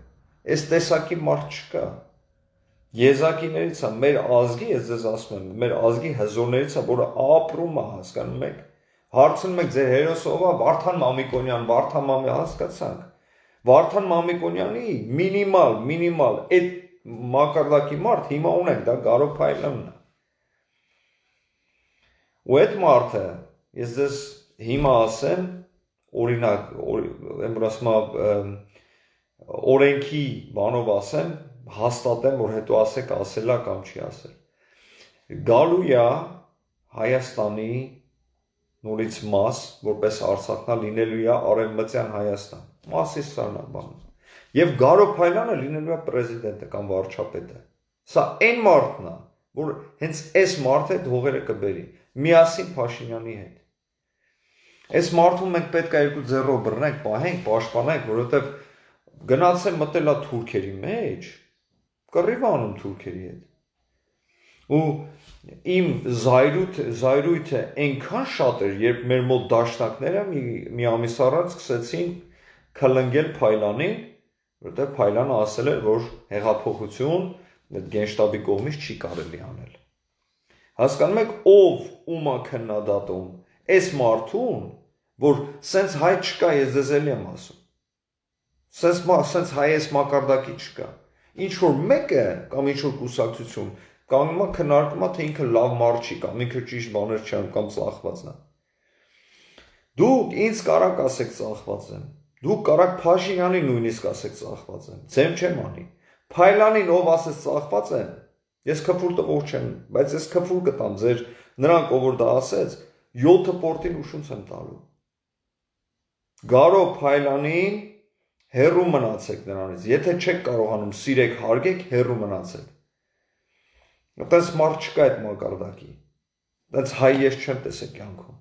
Այս տեսակի մարդ չկա։ Եզակիներից է, մեր ազգի, ես ձեզ ասում եմ, մեր ազգի հզորներից է, որը ապրում է, հասկանում եք։ Հարցնում եք ձեր հերոսը ով է, Վարդան Մամիկոնյան, Վարդան Մամիկոնյան, հասկացանք։ Վարդան Մամիկոնյանի մինիմալ այդ մակարդակի մարդ հիմա ունենք, դա Գարո Փայլյանն է։ Ու այդ մարդը, ես ձեզ հիմա ասեմ, օրինակ, օրենքի բանով ասեմ, հաստատեմ, որ հետո ասեք ասելա կամ չի ասել։ Գալու է Հայաստանի նորից մաս, որպես Արցախնա լինելու է Արևմտյան Հայաստան, մասի սարնաբանը։ Եվ Գարո Փայլյանը լինելու է պրեզիդենտը կամ վարչապետը։ Սա այն մարդն է, որ հենց այս մարդը այդ հողերը կբերի, միասին Փաշինյանի հետ։ Այս մարդուն մենք պետք է երկու ձեռով բռնենք, պահենք, պաշտպանենք, որովհետև գնացել մտել է թուրքերի մեջ, կռիվ անում թուրքերի հետ։ Ու իմ զայրույթը այնքան շատ էր, երբ մեր մոտ դաշնակները մի ամիս առաջ սկսեցին քլնգել Փայլյանին, որտեղ Փայլյանը ասել էր, որ հեղափոխություն այդ գենշտաբի կողմից չի կարելի անել։ Հասկանում եք, ով ում է քննադատում, այս մարդուն, որ սենց հայ չկա, ես ձեզ էլի եմ ասում, սենց հայ այս մակարդակի չկա, ինչ-որ մեկը կամ ինչ-որ կուսակցություն կանգնում է քննարկում է, թե ինքը լավ մարդ չի, կամ ինքը ճիշտ բաներ չի անում, կամ ծախված է։ Դուք ինձ կարաք ասեք ծախված եմ, դուք կարաք Փաշինյանին նույնիսկ ասեք ծախված եմ, ձեմ չեմ անի, Փայլանին ով ասես ծախված եմ, ես քֆուր տվող չեմ, բայց ես քֆուր կտամ ձեր նրանք ով որ դա ասեց 7 պորտին ուշունց եմ տալու։ Գարո Փայլանին հերու մնացեք նրանից, եթե չեք կարողանում սիրեք հարգեք, հերու մնացեք։ Այդպես մարդ չկա այդ մակարդակի։ Այդպես հայ ես չեմ տեսել կյանքում։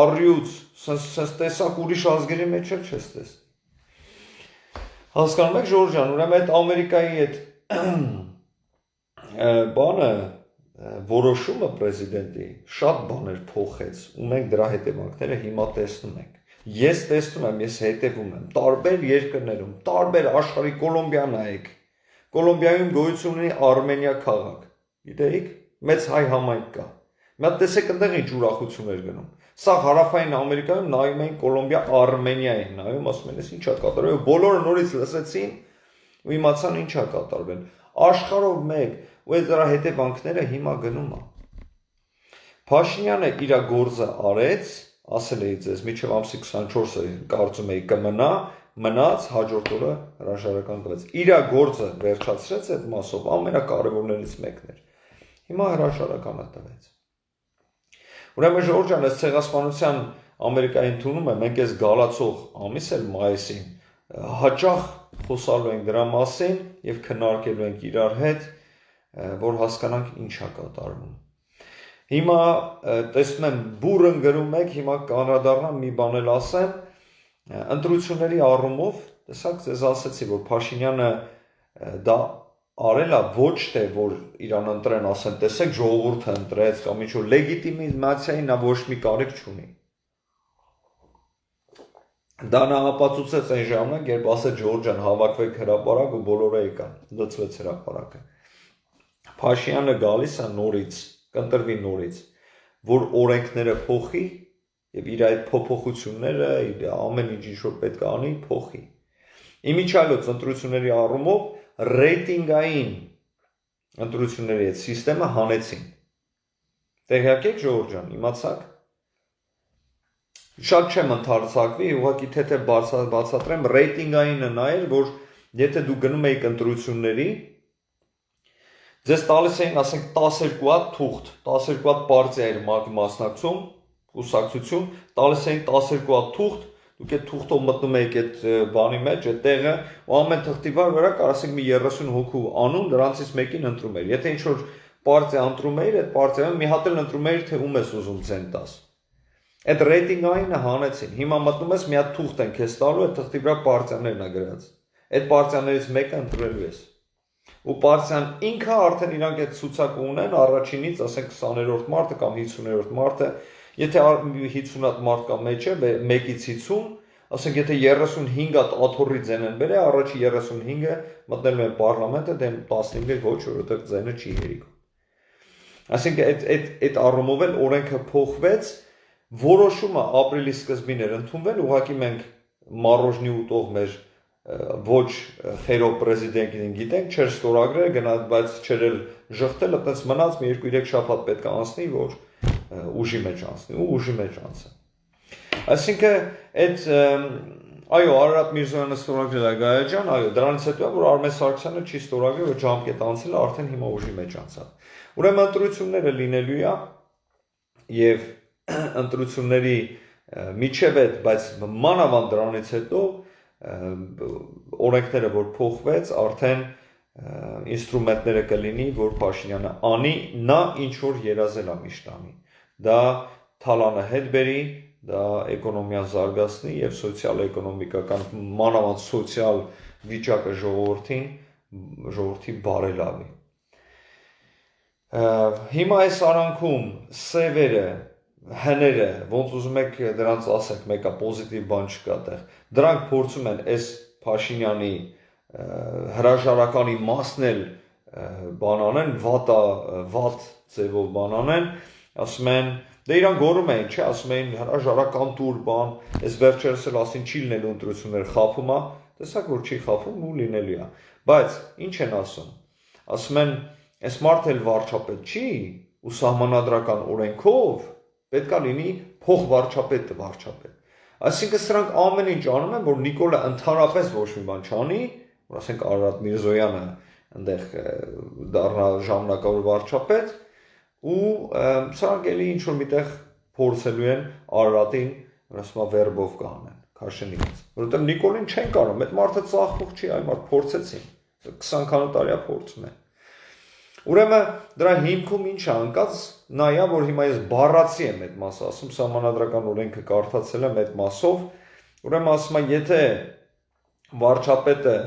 Առյուծ, սենց տեսակ ուրիշ ազգերի մեջ էլ չես տեսնի։ Հասկանում եք Ժորժ ջան, ուրեմն այդ Ամերիկայի այդ բանը որոշումը պրեզիդենտի շատ բաներ փոխեց ու մենք դրա հետևանքները հիմա տեսնում ենք։ Ես տեսնում եմ, ես հետևում եմ տարբեր երկրներում, տարբեր աշխարհի Կոլումբիա նայեք։ Կոլումբիայում գոյություն ունի Արմենիա քաղաք։ Գիտեիք, մեծ հայ համայնք կա։ Մի հատ տեսեք այնտեղ ինչ ուրախություն էր գնում։ Սա հարավային Ամերիկայում նայում էին Կոլումբիա, Արմենիա էին նայում, ասում են, ինչ է կատարվել։ Բոլորը նորից լսեցին ու իմացան ինչ է կատարվել։ Աշխարհով մեկ ու այդ դրա հետևանքները հիմա գնում է։ Փաշինյանը իր գործը արեց, ասել էի ձեզ, մինչև ամսի 24-ը կարծում էի կմնա, մնաց, հաջորդ օրը հրաժարական տվեց։ Իր գործը վերջացրեց այդ մասով, ամենակարևորներից մեկն էր։ Հիմա հրաժարականը տվեց։ Ուրեմն Ժորժ ջան, այս ցեղասպանության Ամերիկայի ընդունումը մենք այս գալացող ամիս էլ մայիսին հաճախ խոսալու ենք դրա մասին եւ քննարկելու ենք իրար հետ, որ հասկանանք ինչ է կատարվում։ Հիմա տեսնում եմ բուրըն գրում եք, հիմա կանրադառնամ մի բան էլ ասեմ, ընտրությունների առումով, տեսակ ձեզ ասեցի, որ Փաշինյանը դա արել է ոչ թե որ իրան ընտրեն, ասեն, տեսեք ժողովուրդը ընտրեց կամ ինչ-որ լեգիտիմացիային նա ոչ մի կարիք չունի։ Դա նա ապացուցեց այն ժամանակ, երբ ասեց Ժորժ ջան, հավաքվեք հրապարակ ու բոլորը եկան, լցվեց հրապարակը։ Փաշինյանը գալիս է նորից, կընտրվի նորից, որ օրենքները փոխի եւ իր այդ փոփոխությունները, իր ամեն ինչ որ պետք է անի, փոխի։ Իմիջիալոց ընտրությունների առումով ռեյտինգային ընտրությունների այդ համակարգը հանեցին։ Տեղյակ եք Ժորժ ջան, իմացաք։ Շատ չեմ ընդարձակվի, ուղղակի թե բացատրեմ, ռեյտինգայինը նա էր, որ եթե դու գնում էիք ընտրությունների, ձեզ տալիս էին, ասենք, 12 հատ թուղթ, 12 հատ պարտիա էր մասնակցում, կուսակցություն, տալիս էին 12 հատ թուղթ, դուք այդ թուղթով մտնում եք այդ բանի մեջ, այդ տեղը, ու ամեն թղթի վրա կարասենք մի 30 հոգու անուն, դրանցից մեկին ընտրում էր։ Եթե ինչ-որ պարտիա ընտրում էիր, այդ պարտիայում մի հատ էլ ընտրում էիր, թե ում ես ուզում ցեն տաս։ Այդ ռեյտինգայինը հանեցին։ Հիմա մտնում ես մի հատ թուղթ են քեզ տալու, այդ թղթի վրա պարտիաներն է գրած։ Այդ պարտիաներից մեկը ընտրելու ես։ Ու պարտիան ինքը արդեն իրանք այդ ցուցակը ունեն առաջինից, ասենք 20-րդ մարտը կամ 50-րդ մարտը, եթե 50 հատ մարդ կա մեջը, 1-ից 50, ասենք եթե 35 հատ աթոռի ձեն են բերել, առաջի 35-ը մտնելու են պարլամենտը, դե 15-ը ոչ, որովհետև ձենը չի հերիքում։ Այսինքն այդ առումով էլ օրենքը փոխվեց, որոշումը ապրիլի սկզբին էր ընդունվել, ուղղակի մենք մարոժնի ուտող մեր ոչ խերով պրեզիդենտին գիտենք, չէր ստորագրել, գնաց, բայց չէր էլ ժխտել, այդպես մնաց մի 2-3 շաբաթ պետք է անցնի, որ ուժի մեջ անցնի, ու ուժի մեջ անցա։ Այսինքն այդ այո, Արարատ Միրզոյանը ստորագրել է Գայա ջան, այո, դրանից հետո որ Արմեն Սարգսյանը չի ստորագրել, որ ժամկետ անցել է, արդեն հիմա ուժի մեջ անցավ։ Ուրեմն ընտրությունները լինելու է եւ ընտրությունների միջև այդ, բայց մանավանդ դրանից հետո օրենքները որ փոխվեց, արդեն ինստրումենտները կլինի, որ Փաշինյանը անի, նա ինչ որ երազել է միշտ անի։ Դա թալանը հետ բերի, դա էկոնոմիան զարգացնի եւ սոցիալ-էկոնոմիկական մանավանդ սոցիալ վիճակը ժողովրդի բարելավի։ Հիմա այս արանքում սևերը, հները, ոնց ուզում եք դրանց ասեք, մեկը պոզիտիվ բան չկա տեղ, դրանք փորձում են այս Փաշինյանի հրաժարականի մասն էլ բան անեն, վատ ձևով բան անեն, ասում են, դե իրան գոռում էին, չէ, ասում էին հրաժարական տուր բան, այս վերջերս էլ ասին չի լինելու ընտրություններ, խափում է, տեսակ որ չի խափում ու լինելու է, բայց ինչ են ասում են, այս մարդը էլ վարչապետ չի ու սահմանադրական օրենքով պետք է լինի փոխվարչապետը վարչապետ, այսինքն սրանք ամեն ինչ անում են, որ Նիկոլը ընդհանրապես ոչ մի բան չանի, որ ասենք Արարատ Միրզոյանը այնտեղ դառնա ժամանակավոր վարչապետ ու սրանք էլի ինչ որ միտեղ փորձելու են Արարատին, որ ասում է վերբով կանեն, քաշենից, որովհետև Նիկոլին չեն կարող, այդ մարդը ծախող չի, այ մարդ փորձեցին, 20 քանի տարի է փորձում են։ Ուրեմն դրա հիմքում ինչ է անկած, նա է, որ հիմա ես բառացի եմ այդ մասը ասում, սահմանադրական օրենքը կարդացել եմ այդ մասով, ուրեմն ասում եմ, եթե վարչապետը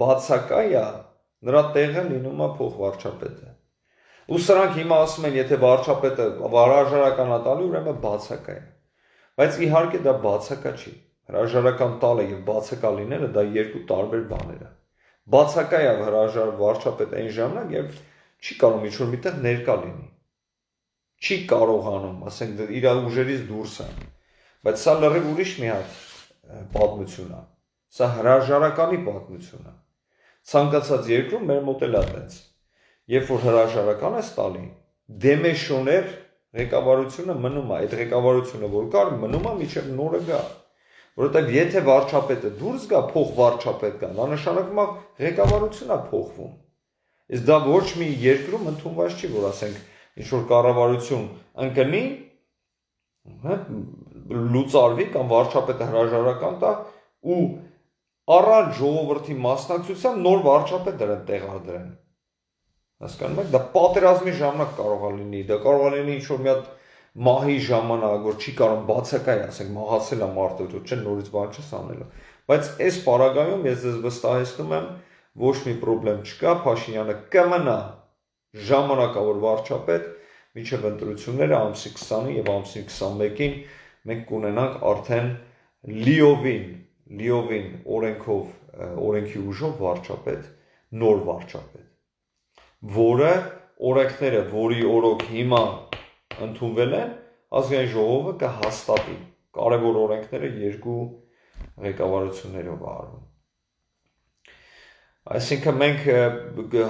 բացակայ է, նրա տեղը լինում է փոխվարչապետը։ Ու սրանք հիմա ասում են, եթե վարչապետը հրաժարական է տալի, ուրեմն բացակայ է։ Բայց իհարկե դա բացակա չի։ Հրաժարական տալը եւ բացակա լինելը դա երկու տարբեր բաներ են։ Բացակայ է վարչապետը այն ժամանակ, երբ չի կարող ինչ-որ միտեղ ներկա լինի, չի կարողանում, ասենք իր ուժերից դուրս է, բայց սա լրիվ ուրիշ մի հատ պատմություն է, սա հրաժարականի պատմություն է, ցանկացած երկրում մեր մոտ էլ է այդպես, երբ որ հրաժարական ես տալի, դեմեշոներ ղեկավարությունը մնում է, այդ ղեկավարությունը որ կար մնում է մինչև նորը գա, որովհետև եթե վարչապետը դուրս գա, փոխվարչապետ գա, դա նշանակում է ղեկավարությունն է փոխվում։ Իսկ դա ոչ մի երկրում ընդունված չի, որ ասենք ինչ-որ կառավարություն ընկնի, լուծարվի կամ վարչապետը հրաժարական տա ու առանց ժողովրդի մասնակցության նոր վարչապետ դրան տեղադրեն։ Հասկանում եք, դա պատերազմի ժամանակ կարող է լինի, դա կարող է լինի ինչ-որ մի հատ մահի ժամանակ, որ չի կարող բացակայ, ասենք մահացել է մարդը, չէ՞ նորից բան չես անելու։ Բայց այս պարագայում ես ձեզ վստահեցնում եմ, ոչ մի պրոբլեմ չկա, Փաշինյանը կմնա ժամանակավոր վարչապետ, մինչև ընտրությունները ամսի 20-ին եւ ամսի 21-ին մենք կունենանք արդեն լիովին օրենքի ուժով վարչապետ, նոր վարչապետ, որը օրենքները, որի օրոք հիմա ընդունվել են, ազգային ժողովը կհաստատի, կարևոր օրենքները երկու ղեկավարություններով արվում։ Այսինքն մենք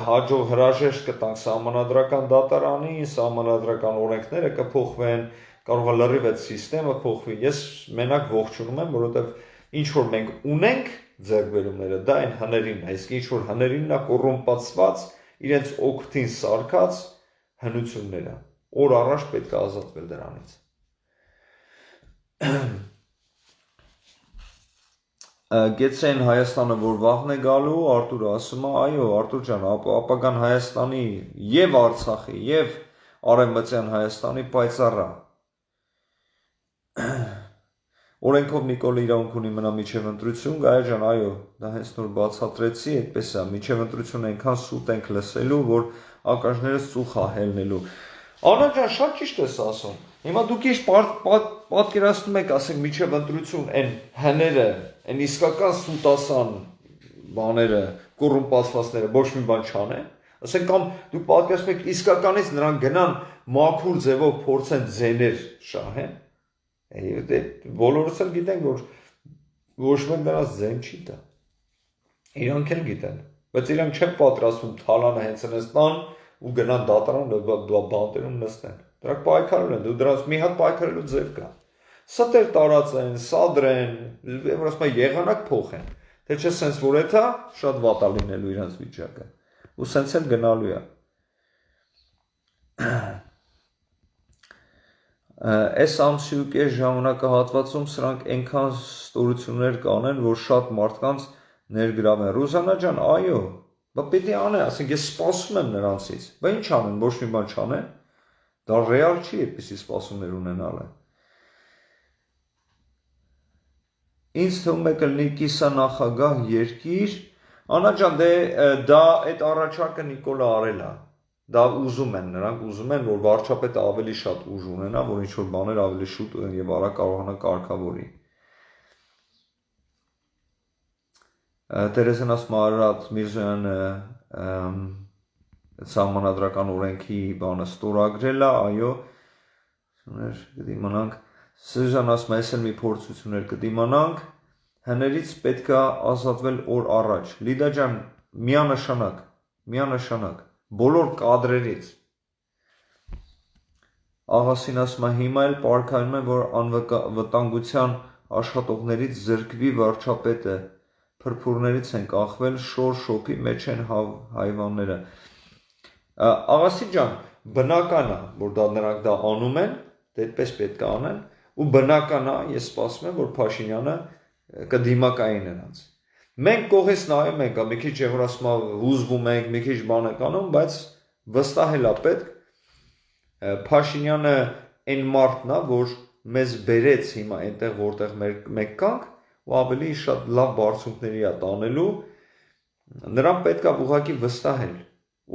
հաջող հրաժեշտ կտանք սահմանադրական դատարանին, սահմանադրական օրենքները կփոխվեն, կարող է լրիվ այդ համակարգը փոխվի։ Ես մենակ ողջունում եմ, որովհետև ինչ որ մենք ունենք ձեռքբերումները, դա այն հներինն է, իսկ ինչ որ հներինն է կոռումպացված, իրենց օգտին սարքած հնությունները։ Օր առաջ պետք է ազատվել դրանից։ Գեցեն Հայաստանը, որ վաղն է գալու, Արտուրը ասում է, այո, Արտուր ջան, ապագան Հայաստանի եւ Արցախի եւ Արևմտյան Հայաստանի պայծառ է։ Օրենքով Նիկոլը իրավունք ունի մնա միջև ընտրություն, Գայա ջան, այո, դա հենց նոր բացատրեցի, այդպես է, միջև ընտրություն այնքան սուտ ենք լսելու, որ ակաժներս ծուխ է հելնելու։ Անա ջան, շատ ճիշտ ես ասում։ Հիմա դուք ինչ պատկերացնում եք, ասենք միջև ընտրություն այն հները, այն իսկական սուտասան բաները, կոռումպացվածները ոչ մի բան չանեն։ Ասենք կամ դուք պատկերացնում եք իսկականից նրանք գնան մաքուր ձևով փորձեն ձեներ շահեն։ Դե բոլորս էլ գիտենք, որ ոչ մեկ նրանց ձեն չի տա։ Իրանք էլ գիտեն, բայց իրանք չեն պատրաստվում թալանը հենց այնպես տան ու գնան դատարան բանտերում նստեն։ Դրանք պայքարել են, դու դրանց մի հատ պայքարելու ձև կա։ Ստեր տարածեն, սադրեն, որ ասում են եղանակ փոխեն։ Թե չէ սենց որ էթա շատ վատ է լինելու իրանց վիճակը։ Ու սենց էլ գնալու է։ Այս ամսի ու կես ժամանակահատվածում սրանք այնքան ստորություններ կանեն, որ շատ մարդկանց ներգրավեն։ Ռուզանա ջան, այո, բա պետք է անեն, ասենք ես սպասում եմ նրանցից։ Բա ինչ անեն, ոչ մի բան չանեն։ Դա ռեալ չի այդպիսի սպասումներ ունենալը։ Ինձ թվում է կլինի կիսանախագահ երկիր, Անա ջան, դե դա այդ առաջարկը Նիկոլը արել է։ Դա ուզում են, նրանք ուզում են, որ վարչապետը ավելի շատ ուժ ունենա, որ ինչ-որ բաներ ավելի շուտ եւ արագ կարողանա կարգավորի։ Տերեզենաս Մարատ Միրզոյանը Սահմանադրական օրենքի բանը ստորագրել է, այո, կդիմանանք, Սրժան ասում է, ես էլ մի փորձություններ կդիմանանք, հներից պետք է ազատվել օր առաջ, Լիդա ջան, միանշանակ, բոլոր կադրերից, Աղասին ասում է, հիմա էլ պարգայում է, որ անվտանգության աշխատողներից զրկվի վարչապետը, փրփուրներից են կախվել, շոր շոփի մեջ են հայվանները։ Աղասի ջան, բնական է, որ նրանք դա անում են, դեպպես պետք է անեն, ու բնական է, ես սպասում եմ, որ Փաշինյանը կդիմակայի նրանց։ Մենք կողից նայում ենք, մի քիչ որ ասում է հուզվում ենք, մի քիչ բան ենք անում, բայց վստահել է պետք Փաշինյանը այն մարդն է, որ մեզ բերեց հիմա այնտեղ, որտեղ մենք կանք, ու ավելի շատ լավ բարձունքների է տանելու, նրան պետք է ուղղակի վստահել։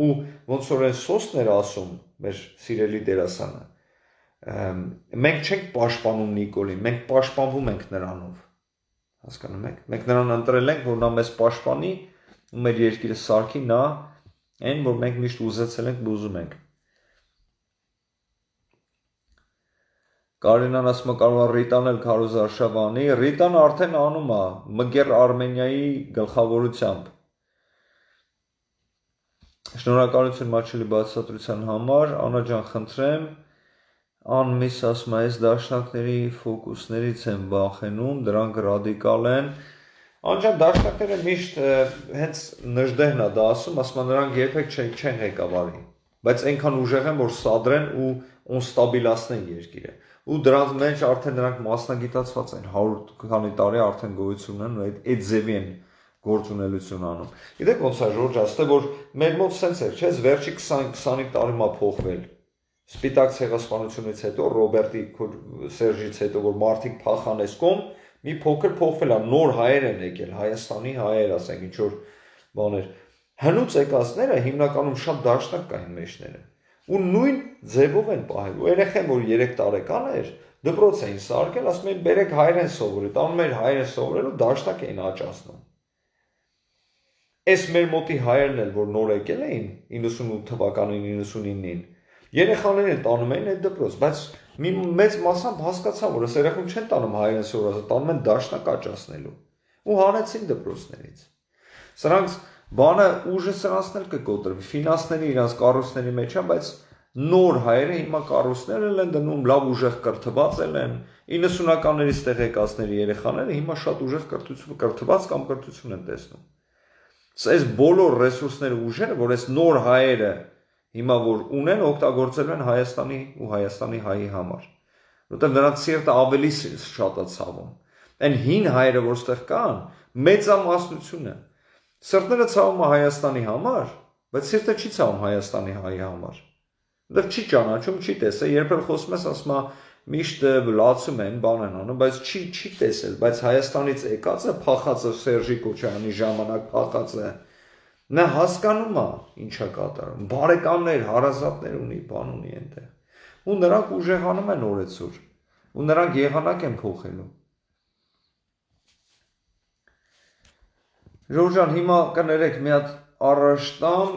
Ու ոնց որ այն սոսն էր ասում, մեր սիրելի դերասանը, մենք չենք պաշտպանում Նիկոլին, մենք պաշտպանվում ենք նրանով։ Հասկանում եք։ Մենք նրան ընտրել ենք, որ նա մեզ պաշտպանի, ու մեր երկիրը սարքի, նա այն, որ մենք միշտ ուզեցել ենք, ուզում ենք։ Կարինան ասում է, կարող է Ռիտան էլ Քարոզ Արշավանի, Ռիտան արդեն անում է Մգեր Արմենիայի գլխավորությամբ։ Շնորհակալություն մաչելի բացատրության համար, Անա ջան, խնդրեմ, Անմիս ասում է, այս դաշնակների ֆոկուսներից են բախենում, դրանք ռադիկալ են։ Անջան, դաշնակները միշտ հենց նժդեհն է դա ասում է, նրանք երբեք չեն ղեկավարի, բայց այնքան ուժեղ են, որ սադրեն ու ստաբիլացնեն երկիրը։ Ու դրանց մեջ արդեն նրանք մասնագիտացված են, 100 քանի տարի արդեն գոյություն ունեն ու այդ ձևի են գործունեություն անում։ Գիտեք ոնց է Ժորժ ասել, որ մեր մոտ սենց էր, չէ՞, վերջի 20-25 տարի մա փոխվել։ Սպիտակ ցեղասպանությունից հետո, Ռոբերտի Սերժից հետո, որ մարդիկ փախան այս կողմ, մի փոքր փոխվել է, նոր հայեր են եկել, Հայաստանի հայեր, ասենք ինչ որ բաներ։ Հնուց եկածները հիմնականում շատ դաշնակ կային մեջները։ Ու նույն ձևով են պահել։ Ու երեխեն, որ 3 տարեկան էր, դպրոց էին սարքել, ասում էին, բերեք հայերեն սովորել, տանում էր հայերեն սովորելու, դաշտակ էին աճացնում։ Այս մեր մոտի հայերն էլ, որ նոր եկել էին 98 թվականին, 99-ին, երեխաներին տանում էին այդ դպրոց, բայց մի մեծ մասամբ հասկացան, որ այս երեխուն չեն տանում հայերեն սովորել, տանում են դաշտակ աճացնելու։ Ու հանեցին դպրոցներից։ Սրանց բանը ուժը սրանցնել կկոտրվի, ֆինանսների իրանց կառույցների մեջ է, բայց նոր հայերը հիմա կառույցներ են դնում, լավ ուժեղ կրթված են, 90-ականներից տեղեկացների երեխաները հիմա շատ ուժեղ կրթված կամ կրթություն են տեսնում։ Այս բոլոր ռեսուրսները ուժերը, որ այս նոր հայերը հիմա որ ունեն, օգտագործել են Հայաստանի ու Հայաստանի հայի համար, որտեղ նրանց սիրտը ավելի շատ է ցավում։ Այն հին հայերը, որ ստեղ կան, մեծամասնությունը Սրտները ցավում է Հայաստանի համար, բայց սիրտը չի ցավում Հայաստանի հայի համար։ Դեռ չի ճանաչում, չի տեսել, երբ էլ խոսում ես, ասում է միշտ լացում են, բան են անում, բայց չի տեսել, բայց Հայաստանից եկածը, փախածը Սերժի Կոչարյանի ժամանակ փախածը, նա հասկանում է ինչ է կատարում, բարեկամներ, հարազատներ ունի, բան ունի այնտեղ։ Ու նրանք ուժեղանում են օրեցօր, ու նրանք եղանակ են փոխելու։ Ժորժան, հիմա կներեք մի հատ առաջ տամ,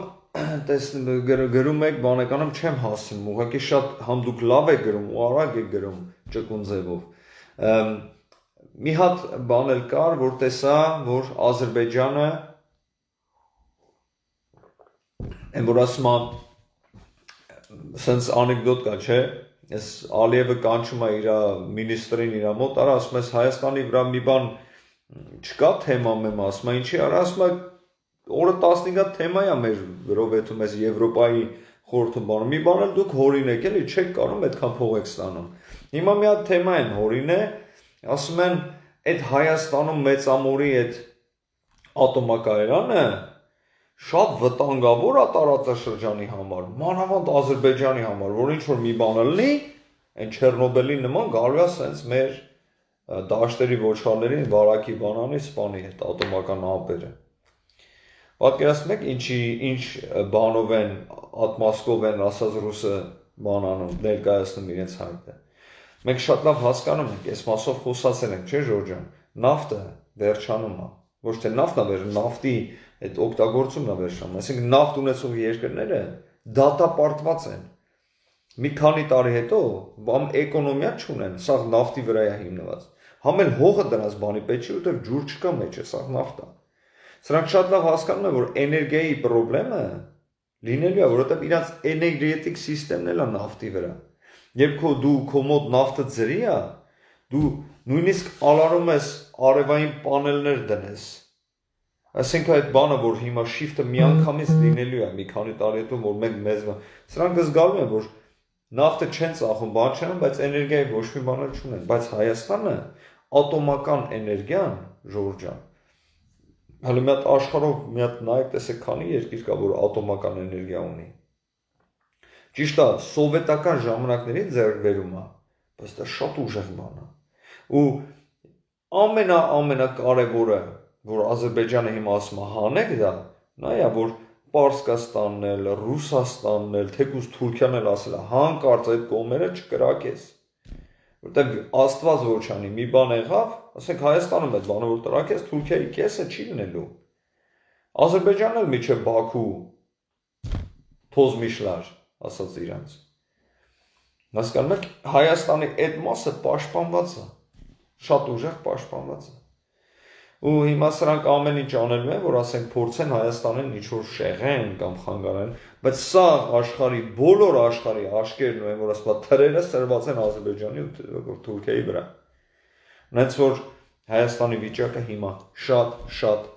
գրում եք բանեկանում չեմ հասնում, ուղղակի շատ համ դուք լավ եք գրում ու արագ եք գրում ճկուն ձևով։ Մի հատ բան էլ կար, որ տեսա, որ Ադրբեջանը այն որ ասում է սենց անեկդոտ կա, չէ՞, այս Ալիևը կանչում է իր մինիստրին իր մոտ, արա ասում ես Հայաստանի վրա մի բան չկա թեմա մեմ ասում է, ինչի արա ասում է օրը 15-ը թեմա է մեր գրովեթում այս Եվրոպայի խորհրդում բանում, մի բան էլ դուք հորինեք էլի, չեք կարող այդքան փող եք ստանում։ Հիմա մի հատ թեմա են հորինե, ասում են այդ Հայաստանում մեծամորի այդ ատոմակայարանը շատ վտանգավոր է տարածաշրջանի համար, մանավանդ Ադրբեջանի համար, որ ինչ որ մի բան լինի, այն Չեռնոբիլի նման գալու է սենց մեր դաշտերի ոչխարներին վարակի բանանի սպանի հետ ատոմական ամպերը։ Պատկերացնում եք ինչ բանով են, ատմասկով են ասած ռուսը բանանում, ներկայացնում իրենց հայտը։ Մենք շատ լավ հասկանում ենք, այս մասով խոսացել ենք, չէ՞ Ժորժան, նավթը վերջանում է, ոչ թե նավթն է, նավթի այդ օգտագործումն է վերջանում, այսինքն նավթ ունեցող երկրները դատապարտված են։ Մի քանի տարի հետո բամ էկոնոմիա չունեն, սա նավթի վրա է հիմնված։ Համ էլ հողը դրանց բանի պետք չի, որտեղ ջուր չկա մեջը, սա նավթ է։ Սրանք շատ լավ հասկանում են, որ էներգիայի խնդրեմը լինելու է, որովհետև իրանց էներգետիկ սիստեմն էլ է նավթի վրա։ Երբ դու քո մոտ նավթը ջրի է, դու նույնիսկ ալարում ես արևային պանելներ դնես։ Այսինքն այդ բանը, որ հիմա shift-ը միանգամից լինելու է մի քանի տարի հետո, որ մենք մեզ սրանք զգալու են, որ նավթը չեն ծախում, բան չեն, բայց էներգիայի ոչ մի բան չունեն, բայց Հայաստանը ատոմական էներգիան, Ժորժ ջան, հələ մի հատ աշխարհով մի հատ նայեք, տեսեք քանի երկիր կա, որ ատոմական էներգիա ունի։ Ճիշտ է, սովետական ժամանակների ձեռքբերումը, բայց դա շատ ուժեղ բան է։ Ու ամենակարևորը, որ Ադրբեջանը հիմա ասում է հանեք դա, նա է, որ Պարսկաստանն էլ, Ռուսաստանն էլ, թեկուզ Թուրքիան էլ ասել է, հանկարծ այդ կողմերը չկրակես։ Որտեղ Աստված ոչ անի, մի բան եղավ, ասենք Հայաստանում այդ բանը որ տրակես, Թուրքիայի կեսը չի լինելու։ Ադրբեջանն էլ միջև Բաքու թոզ միշլար, ասած իրանց։ Հասկանում եք, Հայաստանի այդ մասը պաշտպանված է, շատ ուժեղ պաշտպանված է։ Ու հիմա սրանք ամեն ինչ անելու են, որ ասենք փորձեն Հայաստանին ինչ-որ շեղեն կամ խանգարեն, բայց սա աշխարհի բոլոր աշխարհի աշկերն են, որ ասում թրերը սրված են Ադրբեջանի ու Թուրքիայի վրա։ Նենց որ Հայաստանի վիճակը հիմա շատ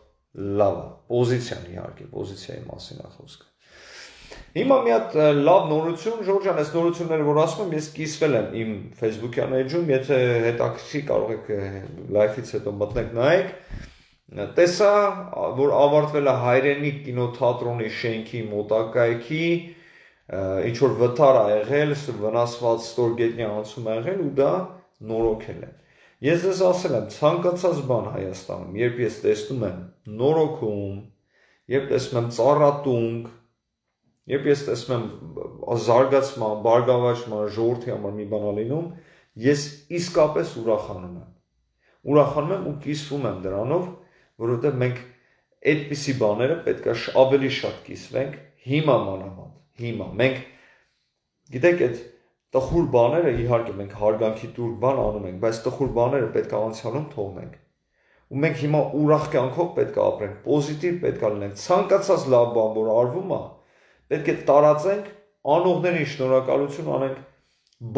լավ է, պոզիցիան իհարկե, պոզիցիայի մասին է խոսքը։ Հիմա մի հատ լավ նորություն, Ժորժ ջան, այս նորությունները որ ասում եմ, ես կիսվել եմ իմ Facebook-յան էջում, եթե հետաքրքրի կարող եք լայվից հետո մտնեք նայեք։ Տեսա, որ ավարտվել է Հայրենիք կինոթատրոնի շենքի մոտակայքի, ինչ որ վթար ա եղել, վնասված ստորգետնյա անցում ա եղել ու դա նորոգել են։ Ես ձեզ ասել եմ, ցանկացած բան Հայաստանում, երբ ես տեսնում եմ նորոգում, երբ տեսնում եմ ծառատունք, երբ ես տեսնում եմ զարգացման, բարգավաճման, ժողովրդի համար մի բան լինում, ես իսկապես ուրախանում եմ։ Ուրախանում եմ ու կիսվում եմ դրանով, որովհետև մենք այդպիսի բաները պետք է ավելի շատ կիսվենք, հիմա մանավանդ, հիմա։ Մենք գիտեք այդ տխուր բաները իհարկե մենք հարգանքի տուր բան անում ենք, բայց տխուր բաները պետք է անցյալում թողնենք։ Ու մենք հիմա ուրախ կյանքով պետք է ապրենք, պոզիտիվ պետք է լինենք, ցանկացած լավ բան, որ արվում է, պետք է տարածենք, անողներին շնորհակալություն անենք,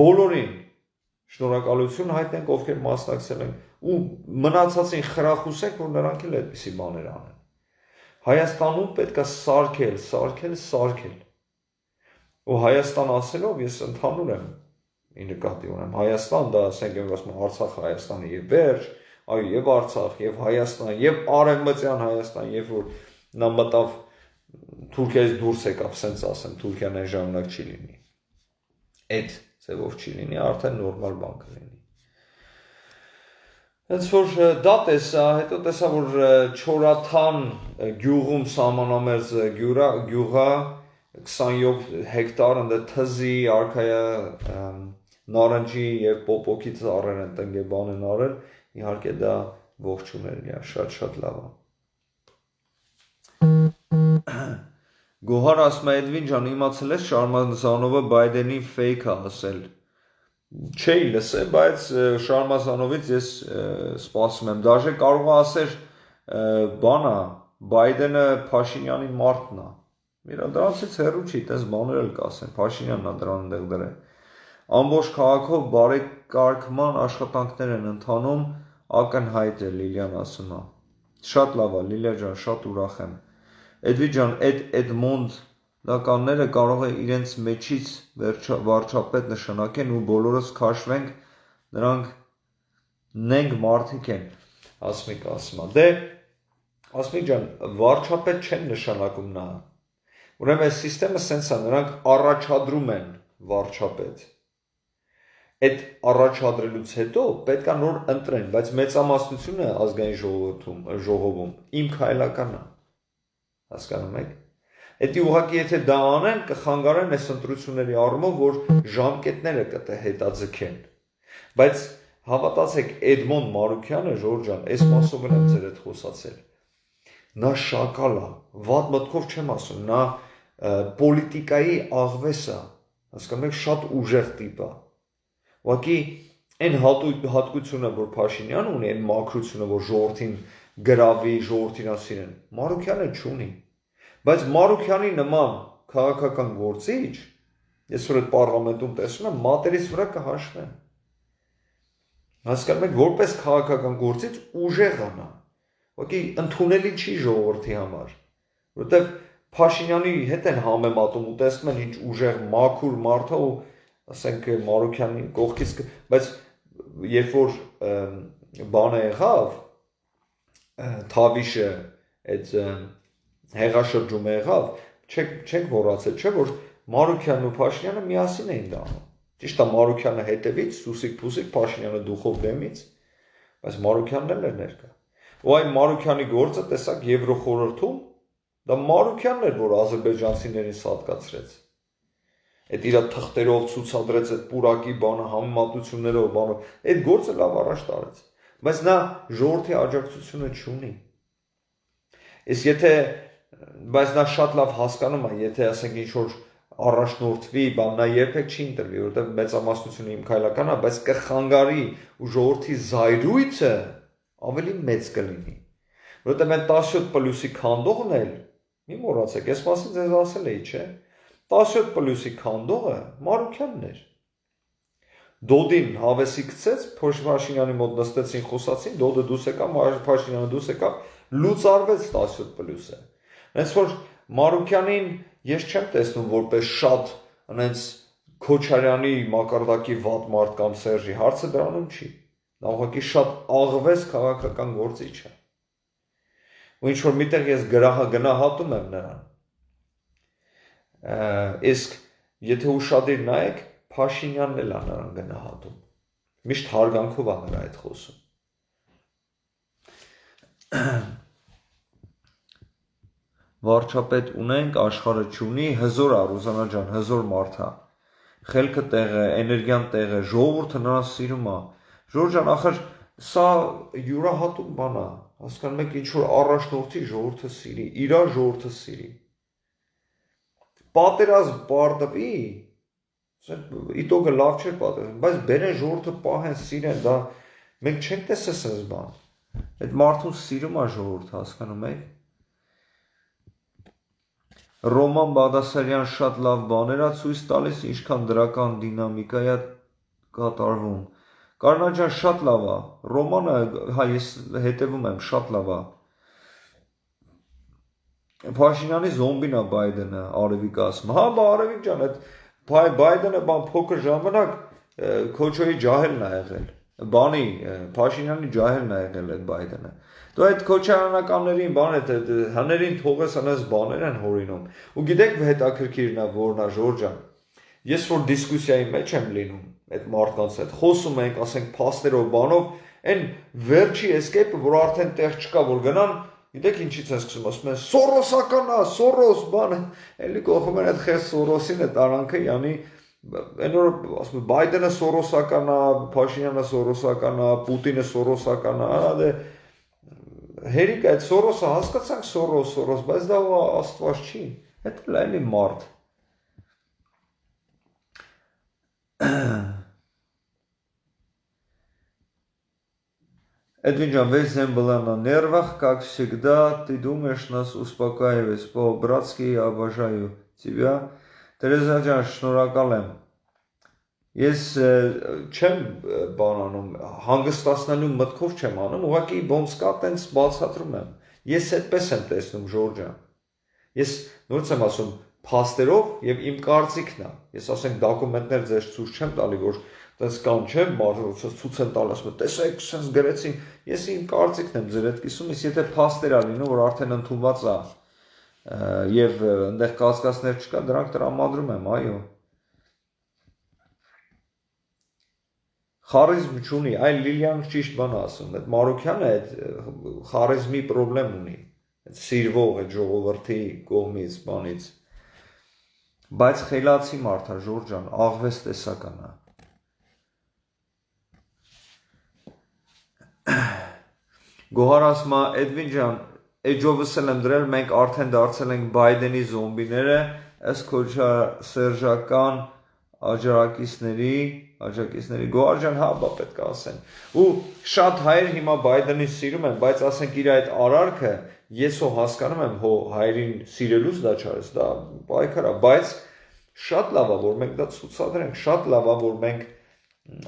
բոլորին շնորհակալություն հայտնենք, ովքեր մասնակցել են, ու մնացածին խրախուսենք, որ նրանք էլ այդպիսի բաներ անեն։ Հայաստանում պետք է սարքել։ Ու Հայաստան ասելով ես ընդհանուր եմ ի նկատի ունեմ։ Հայաստան դա ասենք եմ ասում Արցախ Հայաստանի եւ վերջ, այո, եւ Արցախ, եւ Հայաստան, եւ Արևմտյան Հայաստան, երբ որ նա մտավ Թուրքիայից դուրս եկավ, սենց ասեմ, Թուրքիան այն ժամանակ չի լինի։ Այդ ձևով չի լինի, արդեն նորմալ բան կլինի։ Հենց որ դա տեսա, հետո տեսա, որ Չորաթան գյուղում սահմանամերձ գյուղա 27 հեկտար ընդ թզի, արքայա նարնջի եւ պոպոկի ծառեր են տնկեբան են արել, իհարկե դա ողջունել է, շատ լավ է։ Գոհար ասում է Էդվին ջան, իմացել ես Շարմազանովը Բայդենի ֆեյք է ասել։ Չէի լսել, բայց Շարմազանովից ես սպասում եմ, դաժե կարող է ասել բանա, Բայդենը Փաշինյանի մարդն է։ Իրա դրանցից հեռու չի, տես բաներ էլ կասեն, Փաշինյանն է դրան դեղ դրել։ Ամբողջ քաղաքով բարեկարգման աշխատանքներ են ընթանում, ակնհայտ է Լիլիան ասում է։ Շատ լավ է, Լիլիա ջան, շատ ուրախ եմ։ Էդվի ջան, այդ Էդմոնդականները կարող է իրենց մեջից վարչապետ նշանակեն ու բոլորս քաշվենք, նրանք նենք մարդիկ են, Ասմիկ ասում է։ Դե, Ասմիկ ջան, վարչապետ չեն նշանակում նա։ Ուրեմն այս սիստեմը սենց է, նրանք առաջադրում են վարչապետ։ Այդ առաջադրելուց հետո պետք է նոր ընտրեն, բայց մեծամասնությունը ազգային ժողովում իմ քայլականն է։ Հասկանում եք։ Էդի ուղղակի եթե դա անեն, կխանգարեն այս ընտրությունների առումով, որ ժամկետները կհետաձգեն։ Բայց հավատացեք, Էդմոն Մարուկյանը, Ժորժ ջան, այս մասով եմ ձեր հետ խոսացել։ նա շակալ է, վատ մտքով չեմ ասում, նա պոլիտիկայի աղվես է, հասկանում եք, շատ ուժեղ տիպ է։ Ուղղակի այն հատկությունը, որ Փաշինյանը ունի, այն մաքրությունը, որ ժողովրդին գրավի, ժողովրդին ասիրեն, Մարուքյանը չունի։ Բայց Մարուքյանի նման քաղաքական գործիչ, ես որ այդ պարլամենտում տեսնում եմ, մատերից վրա կհաշվեն։ Հասկանում եք, որպես քաղաքական գործիչ ուժեղ անա։ Ուղղակի ընդունելի չի ժողովրդի համար, որովհետև Փաշինյանի հետ են համեմատում ու տեսնում են ինչ ուժեղ մաքուր մարդ է ու ասենք Մարուքյանի կողքից, բայց երբ որ բանը եղավ, Թավիշը այդ հեղաշրջումը եղավ, չեք մոռացել, չէ՞ որ Մարուքյանն ու Փաշինյանը միասին էին դառնում։ Ճիշտ է, Մարուքյանը հետևից, սուսիկ-փուսիկ, Փաշինյանը դուխով դեմից, բայց Մարուքյանն էլ էր ներկա։ Ու այն Մարուքյանի գործը տեսակ Եվրոխորհրդում, դա Մարուքյանն էր, որ ադրբեջանցիներին սատկացրեց։ Այդ իր թղթերով ցուցադրեց այդ պուրակի բանը, համեմատություններով, բանով, այդ գործը լավ առաջ տարեց։ Բայց նա ժողովրդի աջակցությունը չունի։ Բայց նա շատ լավ հասկանում է, եթե ասենք ինչ որ առաջնորդվի, բան նա երբեք չի ընտրվի, որովհետև մեծամասնությունը իմ քայլական է, բայց կխանգարի ու ժողովրդի զայրույթը ավելի մեծ կլինի։ Որովհետև այն 17+-ի քանդողն էլ, մի մոռացեք, ես մասին ձեզ ասել էի, չէ՞։ 17+-ի քանդողը Մարուքյանն էր։ Դոդին հավեսի գցեց, Փաշինյանի մոտ նստեցին, խոսացին, Դոդը դուրս եկավ, Փաշինյանը դուրս եկավ, լուծարվեց 17+-ը։ Հենց որ Մարուքյանին ես չեմ տեսնում որպես շատ այնց Քոչարյանի մակարդակի վատ մարդ կամ Սերժի, հարցը դրանում չի։ Նա ուղղակի շատ աղվես քաղաքական գործիչ է։ Ու ինչ որ միտեղ ես գնահատում եմ նրան։ Իսկ եթե ուշադիր նայեք, Փաշինյանն էլ է նրան գնահատում։ Միշտ հարգանքով է նրա հետ խոսում։ Վարչապետ ունենք, աշխարհը չունի, հզոր է Ռուզանա ջան, հզոր մարդ է։ Խելքը տեղը, էներգիան տեղը, ժողովուրդը նրան սիրում է։ Ժորժ ջան, ախր սա յուրահատուկ բան է։ Հասկանում եք, ինչ որ առաջնորդի ժողովուրդը սիրի, իրար ժողովուրդը սիրի։ Պատերազմ պարտվի, իտոգը լավ չէր պատերազմ, բայց բերեն ժողովուրդը պահեն, սիրեն, դա մենք չենք տեսել սենց բան։ Այդ մարդուն սիրում է ժողովուրդը, հասկանում եք։ Ռոման Բաղդասարյան շատ լավ բաներ է ցույց տալիս, ինչքան դրական դինամիկա է կատարվում։ Կարինա ջան, շատ լավ է։ Ռոմանը, հա, ես հետևում եմ, շատ լավ է։ Փաշինյանի զոմբին է Բայդենը, Արևիկը ասում։ Հա, բա Արևիկ ջան, այդ Բայդենը բան փոքր ժամանակ Քոչոյի ջահելն է եղել։ Բանի Փաշինյանի ջահելն է եղել այդ Բայդենը։ Դու այդ քոչարանականներին բան է հներին թողես անես բաներ են հորինում։ Ու գիտեք հետաքրքիրն է որն է Ժորժ ջան։ Ես որ դիսկուսիայի մեջ եմ լինում այդ մարդկանց հետ, խոսում ենք, ասենք փաստերով, բանով, այն վերջի escape-ը, որ արդեն տեղ չկա, որ գնան, գիտեք ինչից են սկսում, ասում են Սորոսական է, Սորոս բանը, էլի կողում են այդ խես Սորոսին այդ արանքը, յանի այն որ ասում են Բայդենը Սորոսական է, Փաշինյանը Սորոսական է, Պուտինը Սորոսական է, դե հերիք այդ Սորոսը հասկացանք Սորոս, բայց դա Աստված չի, հետ էլ էլի մարդ։ Эдвин Джан, весь день была на нервах, как всегда, ты думаешь, нас успокаиваешь, по-братски я обожаю тебя. Тереза Джан, շնորհակալ եմ։ Ես չեմ բան անում, հանգստացնելու մտքով չեմ անում, ուղղակի ոնց կա տենց բացատրում եմ։ Ես այդպես եմ տեսնում Ժորժ ջան։ Ես նորից եմ ասում, փաստերով եւ իմ կարծիքն է։ Ես ասենք դոկումենտներ ձեզ ցույց չեմ տալի, որ տես կան չէ, մարդոց ցույց են տալիս, ասում տեսեք, sense գրեցին։ Ես իմ կարծիքն եմ ձեր հետ կիսում, իսկ եթե փաստեր ա լինում, որ արդեն ընդունված է եւ այնտեղ կասկածներ չկա, դրանք տրամադրում եմ, այո։ Խարիզմ չունի, այլ Լիլիան ճիշտ բան ասում, այդ Մարուքյանը այդ խարիզմի խնդրեմ ունի, այդ սիրվող այդ ժողովրդի կողմից, բանից։ Բայց խելացի մարդ է, Ժորժ ջան, աղվես տեսական է։ Գոհար ասում է, Էդվին ջան, էջովսել եմ դրել, մենք արդեն դարձել ենք Բայդենի զոմբիները, այս քոչա սերժական աջակիցների գոհարժան հա բա պետք է ասեն ու շատ հայեր հիմա Բայդենի սիրում են բայց ասենք իր այդ արարքը ես հո հասկանում եմ հո հայերին սիրելուց դա չարես դա պայքար է բայց շատ լավ է որ մենք դա ցուցադրենք շատ լավ է որ մենք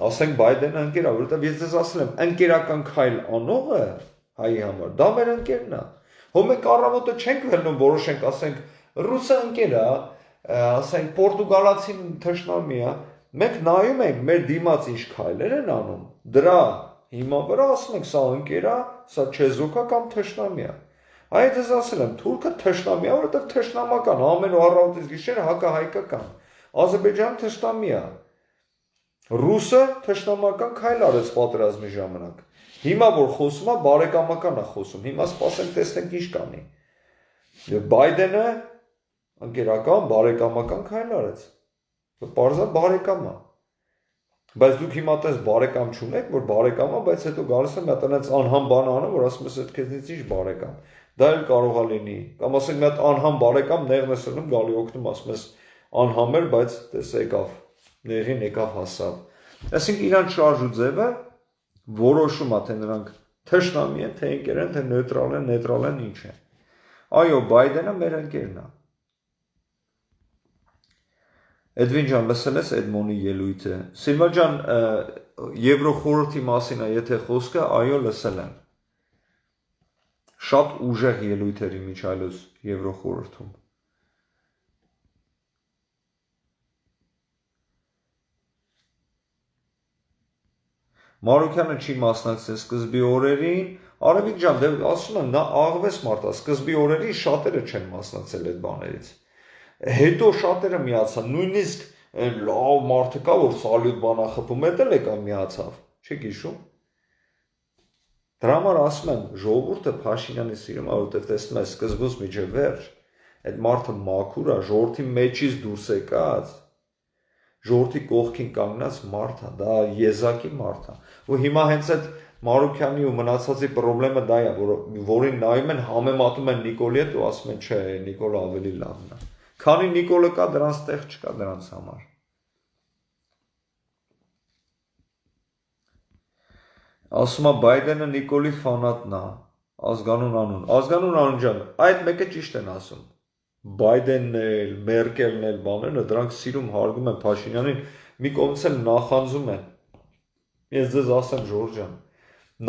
ասենք Բայդենը ընկեր է որովհետև ես ձեզ ասել եմ ընկերական քայլ անողը հայի համար դա մեր ընկերն է հո մենք առավոտը չենք վերնում որոշենք ասենք ռուսը ընկեր է ասենք պորտուգալացին թշնամի է մենք նայում ենք մեր դիմաց ինչ քայլեր են անում դրա հիման վրա ասում ենք սա ընկեր է սա չեզոք է կամ թշնամի է այդ ես ասել եմ թուրքը թշնամի է որովհետև թշնամական ամեն առավոտից գիշերը հակահայկական Ադրբեջանը թշնամի է ռուսը թշնամական քայլ արեց պատերազմի ժամանակ հիմա որ խոսում է բարեկամական է խոսում հիմա սպասենք տեսնենք ինչ կանի եւ Բայդենը ընկերական բարեկամական քայլ արեց պարզա բարեկամ է բայց դուք հիմա տես բարեկամ չունեք որ բարեկամ է բայց հետո գալիս է մի հատ այնց անհամ բան անում որ ասում ես այդ քեզնից ինչ բարեկամ դա էլ կարող է լինի կամ ասենք մի հատ անհամ բարեկամ նեղն է սրնում գալի օգնում ասում ես անհամ էր բայց տես եկավ նեղին եկավ հասավ այսինքն իրանց շարժու ձևը որոշում է թե նրանք թշնամի են թե ընկեր են թե նեյտրալ են ինչ է այո Բայդենը մեր ընկերն է Էդվին ջան, լսել ես Էդմոնի ելույթը։ Սիլվա ջան, Եվրոխորհրդի մասին է, եթե խոսքը, այո, լսել եմ։ Շատ ուժեղ ելույթ էր իմիջայլոց Եվրոխորհրդում։ Մարուկյանը չի մասնակցել սկզբի օրերին, Արևիկ ջան, դե ասում եմ, նա աղվես մարդ է, սկզբի օրերին շատերը չեն մասնակցել այդ բաներից։ Հետո շատերը միացան, նույնիսկ լավ մարդը կա, որ սալյուտ բանախփում էլ եկա միացավ, չեք հիշում։ Դրա համար ասում եմ, ժողովուրդը Փաշինյանի սիրում է, որովհետև տեսնում է սկզբից մինչև վերջ, այդ մարդը մաքուր է, ժողովրդի մեջից դուրս եկած, ժողովրդի կողքին կանգնած մարդ է, դա եզակի մարդ է։ Ու հիմա հենց այդ Մարուկյանի ու մնացածի խնդրեմը դա է, որին նայում են, համեմատում են Նիկոլի հետ ու ասում են, չէ, Նիկոլը ավելի լավն է։ Քանի Նիկոլը կա, դրանց տեղ չկա դրանց համար։ Ասում է Բայդենը Նիկոլի ֆանատն է, ազգանուն անուն։ Ազգանուն անուն ջան, այդ մեկը ճիշտ են ասում։ Բայդենն էլ, Մերկելն էլ, բաներն դրանք սիրում հարգում են Փաշինյանին, մի կողմից էլ նախանձում են։ Ես ձեզ ասեմ Ժորժ ջան,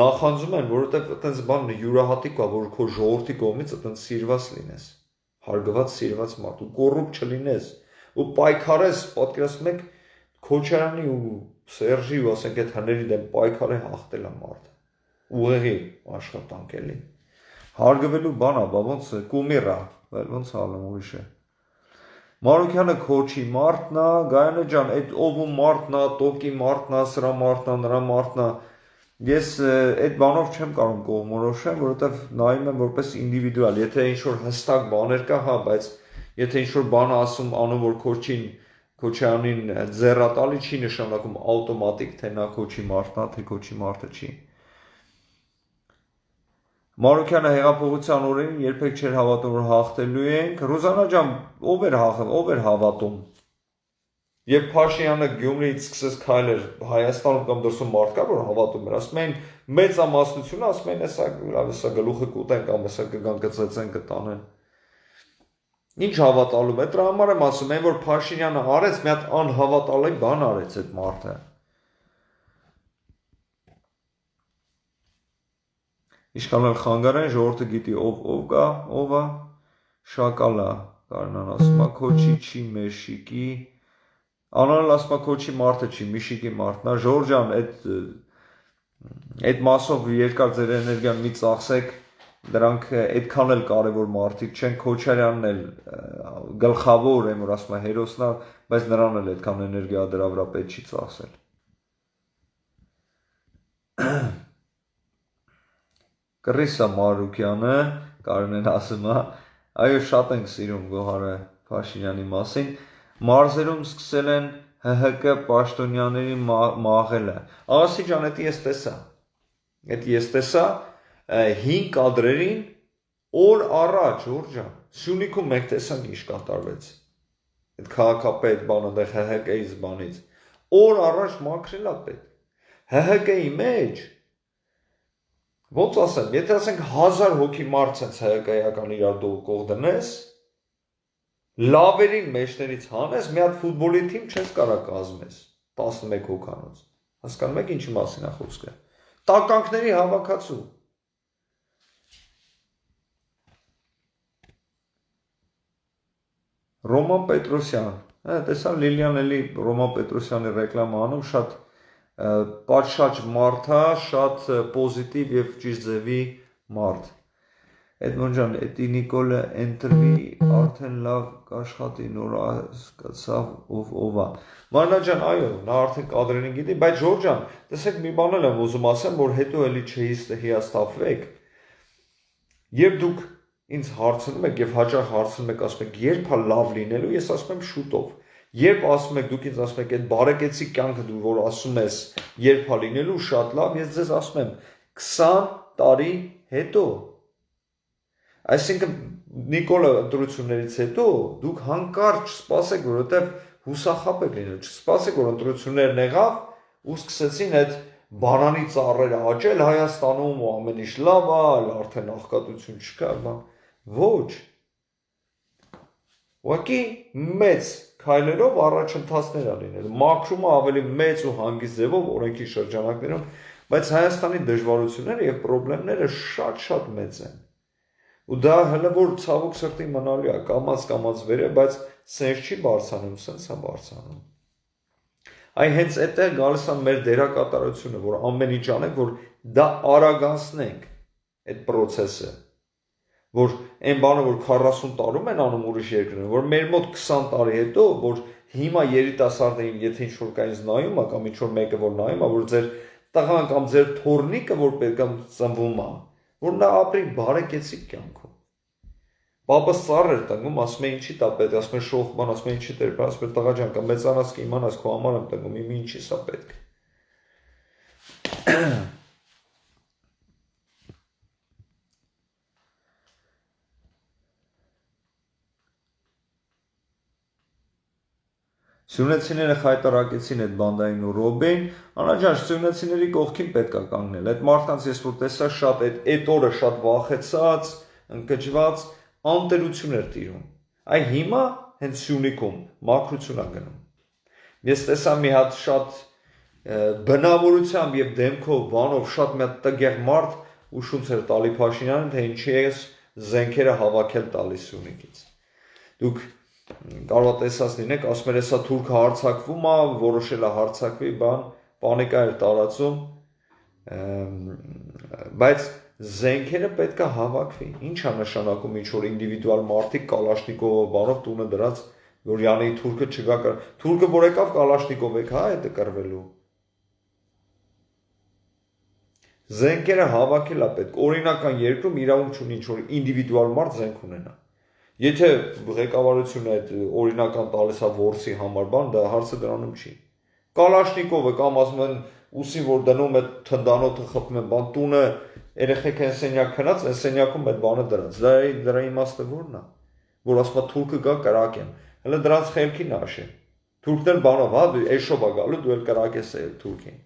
նախանձում են, որովհետև այտենց բան յուրահատիկ է, որ քո ժողովրդի կողմից այտենց սիրված լինես։ Հարգված սիրված մարդ ու կոռուպտ չլինես ու պայքարես պատկերացնում եք Քոչարյանի ու Սերժի ու ասենք այդ հների դեմ պայքարը հաղթել է մարդը ուղեղի աշխատանք էլի հարգվելու բան է բա ոնց կումիր է ոնց ալում ուրիշ է Մարուկյանը քոչի մարդն է Գայանե ջան այդ ով ու մարդն է տոկի մարդն է սրա մարդն է նրա մարդն է Ես այդ բանով չեմ կարող կողմնորոշեմ, որովհետև նայում եմ որպես ինդիվիդուալ, եթե ինչ-որ հստակ բաներ կա, հա, բայց եթե ինչ-որ բան ասում անում, որ Քոչյանին ձեռատալի չի նշանակում ավտոմատիկ, թե նա քոչի մարդն է, թե քոչի մարդը չի։ Մարուկյանը հեղափոխության օրերին երբեք չէր հավատում, որ հաղթելու ենք։ Ռուզանա ջան, ով էր հավատում։ Եվ Փաշինյանը Գյումրիից սկսեց քայլեր Հայաստանում կամ դրսում մարդ կա, որ հավատում էր, ասում են մեծամասնությունը, ասում են հեսա գլուխը կուտեն կամ հեսա կգան կծեցեն կտանեն։ Ինչ հավատալու է, դրա համար եմ ասում, այն որ Փաշինյանը արեց, մի հատ անհավատալի բան արեց այդ մարդը։ Ինչքան էլ խանգարեն, ժողովուրդը գիտի ով կա, ով է, շակալա, Կարինան ասում է, քոչի չի մեշիկի Անոնալ ասում է քոչի մարդը չի, Միշիկի մարդն է, Ժորժ ջան, այդ մասով երկար ձեր էներգիան մի ծախսեք, դրանք այդքան էլ կարևոր մարդիկ չեն, Քոչարյանն էլ գլխավոր եմ, որ ասում է հերոսն է, բայց նրան էլ այդքան էներգիա դրա վրա պետք չի ծախսել։ Կռիսա Մարուկյանը, Կարինեն ասում է, այո շատ ենք սիրում Գոհարը Փաշինյանի մասին, Մարզերում սկսել են ՀՀԿ պաշտոնյաների մաղելը։ Աղասի ջան, դա ես տեսա։ 5 կադրերին Օր առաջ, Ջորջան, Սյունիքում մենք տեսանք ինչ կատարվեց։ Այդ քաղաքապետ բանը դե ՀՀԿ-ից բանից։ Օր առաջ մաքրել է պետք։ ՀՀԿ-ի մեջ ոնց ասեմ, եթե ասենք 1000 հոգի մարդ ցած ՀՀԿ-ական իրար դու կող դնես, լավերին մեջներից հանես, մի հատ ֆուտբոլի թիմ չես կարա կազմես 11 հոգանոց։ Հասկանում եք ինչի մասին է խոսքը։ Տականքների հավաքածու։ Ռոման Պետրոսյան, տեսա Լիլիան էլի Ռոման Պետրոսյանի ռեկլամ անում, շատ պատշաճ մարդ է, շատ պոզիտիվ եւ ճիշտ ձևի մարդ։ Էդմոն ջան, էդի Նիկոլը ընտրվի, արդեն լավ կաշխատի, նոր հասկացավ ով է։ Մարնա ջան, այո, նա արդեն կադրերին գիտի, բայց Ժորժ ջան, տեսեք մի բան եմ ուզում ասեմ, որ հետո էլի չհիասթափվեք։ Երբ դուք ինձ հարցնում եք եւ հաճախ հարցնում եք, ասում եք, երբ է լավ լինելու, ես ասում եմ շուտով։ Երբ ասում եք, դուք ինձ ասում եք, այդ բարեկեցիկ կյանքը դու որ ասում ես, երբ է լինելու, շատ լավ, ես ձեզ ասում եմ 20 տարի հետո։ Այսինքն Նիկոլը ընտրություններից հետո դուք հանկարծ չսպասեք, որովհետև հուսախաբ եք լինել, չսպասեք, որ ընտրություններն եղավ ու սկսեցին այդ բանանի ծառերը աճել Հայաստանում ու ամեն ինչ լավ է, արդեն աղքատություն չկա, ոչ։ Ուղղակի մեծ քայլերով առաջընթացներ ա լինել, մաքրումը ավելի մեծ ու հանգիստ ձևով օրենքի շրջանակներում, բայց Հայաստանի դժվարությունները եւ խնդիրները շատ մեծ են։ Ու դա հələ որ ցավոք սրտի մնալու է, կամած վեր է, բայց սենց չի բարձանում, սենց է բարձանում։ Այ հենց այդտեղ գալիս է մեր դերակատարությունը, որ ամեն ինչ անենք, որ դա արագացնենք այդ process-ը, որ այն բանը, որ 40 տարում են անում ուրիշ երկրներում, որ մեր մոտ 20 տարի հետո, որ հիմա երիտասարդներին, եթե ինչ-որ կա ինձ նայում է, կամ ինչ-որ մեկը որ նայում է, որ ձեր տղան կամ ձեր թոռնիկը, որ պետք է ծնվում է, որ նա ապրի բարեկեցիկ կյանքով։ Պապս ծառ էր տնկում, ասում է ինչի տա պետք, ասում է շոխ բան, ասում է ինչի դեր, ասում է տղա ջան, կամ մեծանաս կիմանաս քո համար եմ տնկում, իմ ինչի սա պետք։ Սյունեցիները խայտարակեցին այդ բանդային ու Ռոբին, անաջան սյունեցիների կողքին պետք է կանգնել։ Այդ մարդկանց ես որ տեսա շատ այդ օրը շատ վախեցած, ընկճված, անտերություն էր տիրում։ Այ հիմա հենց Սյունիքում մաքրություն է գնում։ Ես տեսա մի հատ շատ բնավորությամբ եւ դեմքով բանով շատ մի հատ տգեղ մարդ ու շունչ էր տալի Փաշինյանին, թե ինչի է զենքերը հավաքել տալիս Սյունիքից։ Դուք կարող է տեսած լինեք, ասում էր, հեսա թուրքը հարձակվում է, որոշել է հարձակվի, պանիկա էր տարածում, բայց զենքերը պետք է հավաքվի։ Ինչ է նշանակում ինչ-որ ինդիվիդուալ մարդիկ կալաշնիկովով բանով տունը դրած, որ յանի թուրքը չգա, թուրքը որ եկավ կալաշնիկով եք, հա, այդ է կռվելու։ Զենքերը հավաքել է պետք, օրինական երկրում իրավունք չունի ինչ-որ ինդիվիդուալ մարդ զենք ունենա։ Եթե ղեկավարությունը այդ օրինական տալիս է որսի համար բան, դա հարցը դրանում չի։ Կալաշնիկովը կամ ասում են ուսին որ դնում է թնդանոթը խփում են, բան տունը երեխեք են սենյակ քնած, այն սենյակում այդ բանը դրած։ Դրա իմաստը ո՞րն է, որ ասում է թուրքը գա կրակեն։ Հələ դրանց խելքին աշե։ Թուրքն էլ բանով, հա, դու էշով է գալու, դու էլ կրակես է թուրքին։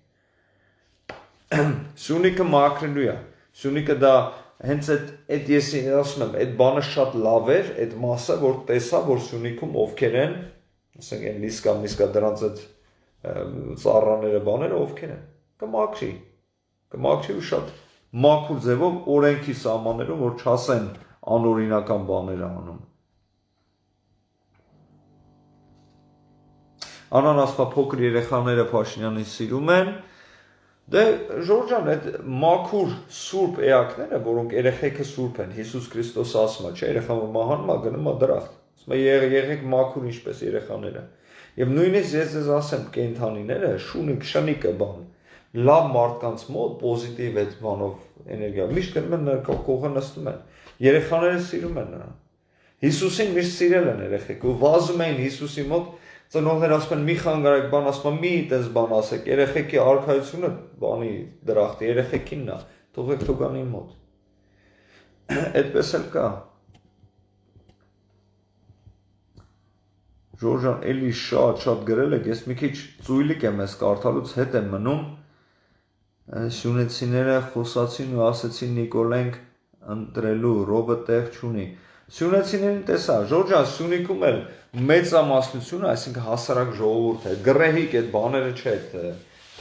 Սյունիքը մաքրելու է։ Սյունիքը դա հենց այդ ես ասում եմ, այդ բանը շատ լավ էր, այդ մասը, որ տեսա, որ Սյունիքում ովքեր են, ասենք այն լիսկա դրանց այդ ծառաները բաները ովքեր են, կմաքրի ու շատ մաքուր ձևով օրենքի սահմաններում, որ չասեն անօրինական բաներ անում։ Անան ասպա փոքր երեխաները Փաշինյանին սիրում են, դե Ժորժ ջան, այդ մաքուր սուրբ էակները, որոնք երեխեքը սուրբ են, Հիսուս Քրիստոսը ասում է, չէ, երեխան որ մահանում է, գնում է դրախտ։ Ասում է եղեք մաքուր ինչպես երեխաները։ Եվ նույնիսկ ես ձեզ ասեմ, կենդանիները, շնիկը բան, լավ մարդկանց մոտ պոզիտիվ այդ բանով էներգիա, միշտ գնում են նրա կողը նստում են։ Երեխաները սիրում են նրան։ Հիսուսին միշտ սիրել են երեխեք ու վազում էին Հիսուսի մոտ ծնողներ ասում են մի խանգարեք բան, ասում են մի այդպես բան ասեք, երեխեքի արքայությունը բանի դրախտի, երեխեքինն է, թողեք թողանի մոտ։ Այդպես էլ կա։ Ժորժան, էլի շատ գրել եք, ես մի քիչ ծույլիկ եմ ես կարդալուց հետ եմ մնում, Սյունեցիները խոսացին ու ասեցին Նիկոլենք ընտրելու, Ռոբը տեղ չունի։ Սյունեցիներին տեսա, Ժորժան, Սյունիքում էլ մեծամասնությունը, այսինքն հասարակ ժողովուրդ է, գրեհիկ այդ բաները չէ,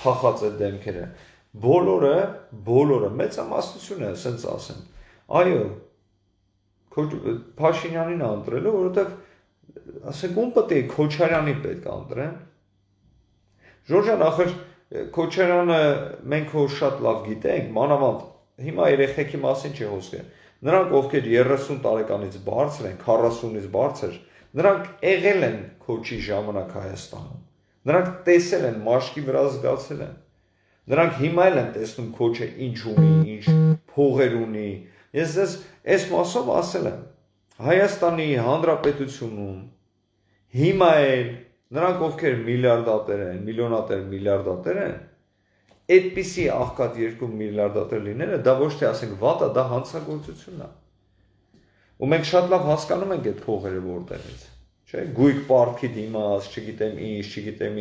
փախած այդ դեմքերը։ Բոլորը մեծամասնությունը, ասենց ասեմ։ Այո, Փաշինյանին է ընտրելու, որովհետև ասենք ում պետք է Քոչարյանի պետք է ընտրեն։ Ժորժան, ախր Քոչարյանը մենք հո շատ լավ գիտենք, մանավանդ հիմա երեխեքի մասին չի խոսքը։ Նրանք ովքեր 30 տարեկանից բարձր են, 40-ից բարձր, նրանք եղել են Քոչի ժամանակ Հայաստանում։ Նրանք տեսել են, մաշկի վրա զգացել են։ Նրանք հիմա էլ են տեսնում Քոչը ինչ ունի, ինչ փողեր ունի։ Ես ձեզ այս մասով ասել եմ, Հայաստանի Հանրապետությունում հիմա էլ նրանք ովքեր միլիարդատեր են, միլիարդատեր են, այդպիսի աղքատ 2 միլիարդատեր լինելը, դա ոչ թե ասենք վատ է, դա հանցագործություն է։ Ու մենք շատ լավ հասկանում ենք այդ փողերը որտեղից, չէ՞, գույք պարտքի դիմաց, չգիտեմ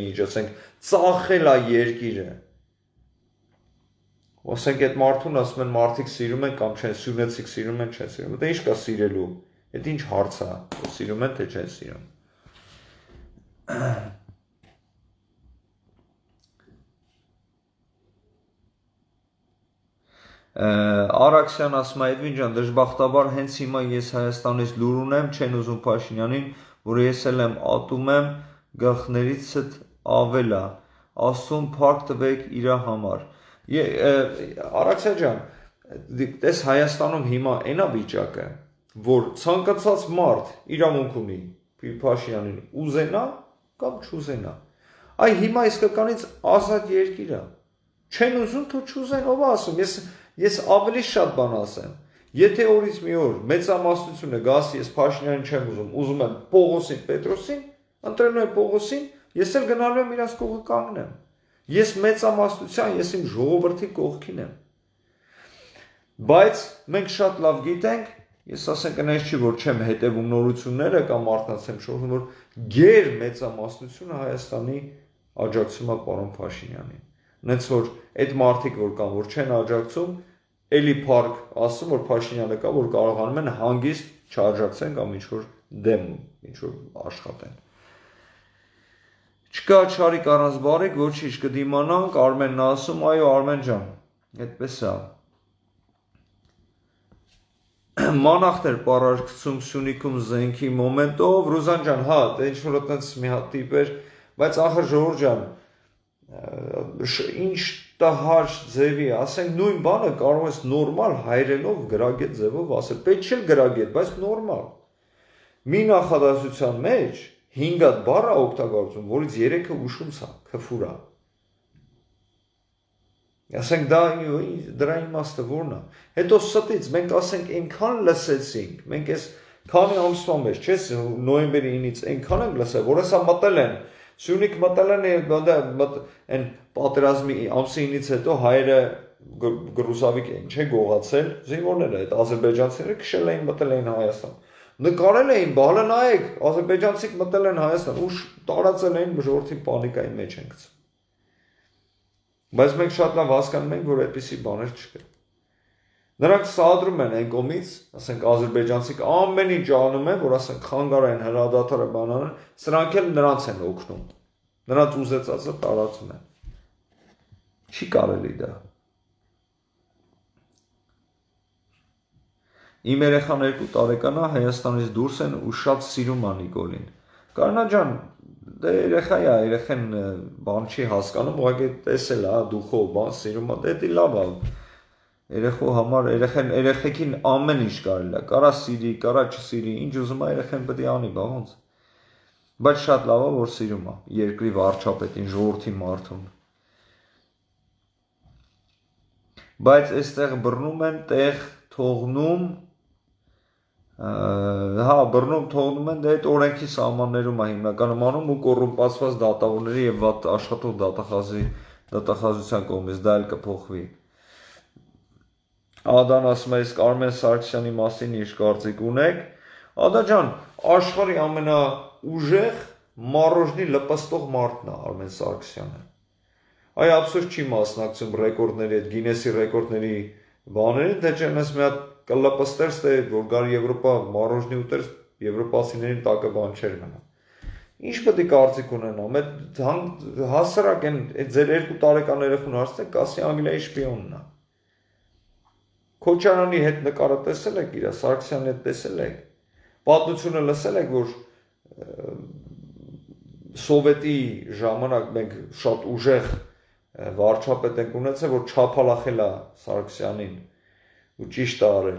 ինչ, ասենք ծախել է երկիրը։ Ասենք այդ մարդուն ասում են մարդիկ սիրում են կամ չեն, սյունեցիք սիրում են, չեն սիրում։ Դա ինչ կա սիրելու։ Այդ ինչ հարց է, սիրում են թե չեն սիրում։ Արաքսյան ասում է Էդվին ջան, դժբախտաբար հենց հիմա ես Հայաստանից լուր ունեմ, չեն ուզում Փաշինյանին, որ ես էլ եմ ատում եմ, գլխներիցդ ավել է, ասում փառք տվեք իրա համար։ Արաքսյա ջան, տես Հայաստանում հիմա այնա վիճակը, որ ցանկացած մարդ իրավունք ունի Փաշինյանին ուզենա կամ չուզենա։ Այ հիմա իսկականից ազատ երկիր է։ Չեն ուզում, թող չուզեն, ով ասում։ Ես ավելի շատ բան ասեմ։ Եթե օրից մի օր մեծամասնությունը գասի ես Փաշինյանին չեմ ուզում, ուզում եմ Պողոսին, Պետրոսին, ընտրելու եմ Պողոսին, ես էլ գնալու եմ իրաց կողքը կանգնեմ։ Ես մեծամասնության, ես իմ ժողովրդի կողքին եմ։ Բայց մենք շատ լավ գիտենք, ես ասենք այնպես չի, որ չեմ հետևում նորությունները կամ մարդկանց եմ շփվում, որ գեր մեծամասնությունը Հայաստանի աջակցում է պարոն Փաշինյանին։ Նենց որ այդ մարդիկ որ կան, որ չեն աջակցում, էլի փառք ասում, որ Փաշինյանը կա, որ կարողանում են հանգիստ չաջակցեն կամ ինչ որ դեմ, ինչ որ աշխատեն։ Չկա Չարիկ առանց բարիկ, ոչինչ կդիմանանք, Արմենն ասում, այո Արմեն ջան, այդպես է։ Մանախներ պարարկցում Սյունիքում զենքի մոմենտով, Ռուզան ջան, հա, դա ինչ որ այդպես մի հատ տիպ էր, բայց ախր Ժողովուրդ ջան, ինչ տհաճ ձևի, ասենք նույն բանը կարող ես նորմալ հայրենով գրագետ ձևով ասել, պետք չէ գրագետ, բայց նորմալ։ Մի նախադասության մեջ 5 հատ բառ է օգտագործում, որից 3-ը ուշումց է, քֆուր է։ Ասենք դրա իմաստը որն է։ Հետո ստից մենք ասենք այնքան լսեցինք, մենք այս քանի ամսվա մեջ, չէ՞, նոյեմբերի 9-ից այնքան ենք լսել, որ հեսա մտել են, Սյունիք մտել են այն պատերազմի ամսի 9-ից հետո հայերը գրուսավիկ էին, չէ, գողացել, զինվորները, այդ ադրբեջանցիները քշել էին, մտել էին Հայաստան։ Նկարել էին, բալը նայեք, ադրբեջանցիք մտել են Հայաստան, ու տարածել էին ժողովրդի պանիկայի մեջ են գցում։ Բայց մենք շատ լավ հասկանում ենք, որ այդպիսի բաներ չկա։ Նրանք սադրում են այն կողմից, ասենք ադրբեջանցիք ամեն ինչ անում են, որ ասենք խանգարեն հրադադարը բանանը, սրանք էլ նրանց են օգնում։ Նրանց ուզեցածը տարածում են։ Չի կարելի դա։ Իմ երեխան 2 տարեկան է, Հայաստանից դուրս են ու շատ սիրում է Նիկոլին։ Կարնա ջան, դե երեխա է, երեխան բան չի հասկանում, ուղղակի տեսել է, դուխով բան սիրում է, դա լավ է։ Երեխու համար երեխեքին ամեն ինչ կարելի է, կարա սիրի, կարա չսիրի, ինչ ուզում է երեխան պետք է անի, բա ոնց։ Բայց շատ լավ է, որ սիրում է երկրի վարչապետին, ժողովրդի մարդուն։ Բայց այստեղ բռնում են, տեղ թողնում, հա, բռնում թողնում են, դա այդ օրենքի սահմաններում է հիմնականում անում ու կոռումպացված դատավորների եւ վատ աշխատող դատախազության կողմից դա էլ կփոխվի։ Ադան ասում է, իսկ Արմեն Սարգսյանի մասին ինչ կարծիք ունեք։ Ադա ջան, աշխարհի ամենաուժեղ մառոժնի լպստող մարդն է Արմեն Սարգսյանը։ Այ ափսոս չի մասնակցում ռեկորդների այդ Գինեսի ռեկորդների բաներին, դե ջանես մի հատ կլպստերս թե որ գար Եվրոպա մառոժնի ուտեր եվրոպացիներին տակը բան չէր մնա։ Ինչ պետք է կարծիք ունենամ, այդ հասարակ այն ձեր 2 տարեկան երեխուն հարցնեք, կասի Անգլիայի շպիոնն է։ Քոչարյանի հետ նկարը տեսել եք, իր Սարգսյանի հետ տեսել եք։ Պատմությունը լսել եք, որ սովետի ժամանակ մենք շատ ուժեղ վարչապետ ենք ունեցել, որ չափալախել է Սարգսյանին ու ճիշտ է արել։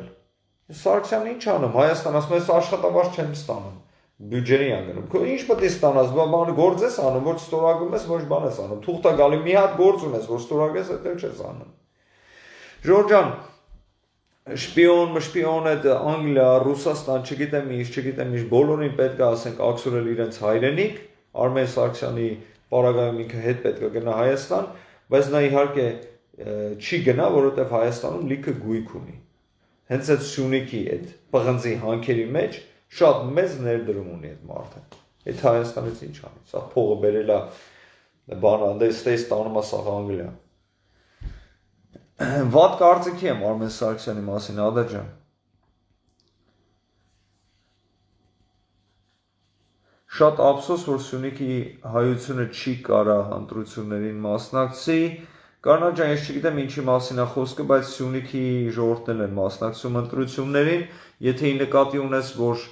Սարգսյանը ինչ անում, Հայաստան ասում է, ես աշխատավարձ չեմ ստանում, բյուջեի անգնում։ Քո ինչ պետք է ստանաս, բան գործ ես անում, որ ստորագրում ես, ոչ բան ես անում։ Թուղթ է գալի, մի հատ գործ ունես, որ ստորագրես, դա չես անում։ Ժորժ ջան, շպիոն այդ Անգլիա, Ռուսաստան, չգիտեմ ինչ, բոլորին պետք է ասենք աքսուրել իրենց հայրենիք, Արմեն Սարգսյանի պարագայում ինքը հետ պետք է գնա Հայաստան, բայց նա իհարկե չի գնա, որովհետև Հայաստանում լիքը գույք ունի։ Հենց այդ Սյունիքի այդ պղնձի հանքերի մեջ շատ մեծ ներդրում ունի այդ մարդը։ Այդ Հայաստանից ինչ անի։ Սա փողը բերել է բանը, դες տանում է սա Անգլիա։ Վատ կարծիքի եմ Արմեն Սարգսյանի մասին, Ադա ջան։ Շատ ափսոս, որ Սյունիքի հայությունը չի կարա ընտրություններին մասնակցի։ Կանա ջան, ես չգիտեմ ինչի մասին է խոսքը, բայց Սյունիքի ժողովուրդն են մասնակցում ընտրություններին, եթե նկատի ունես, որ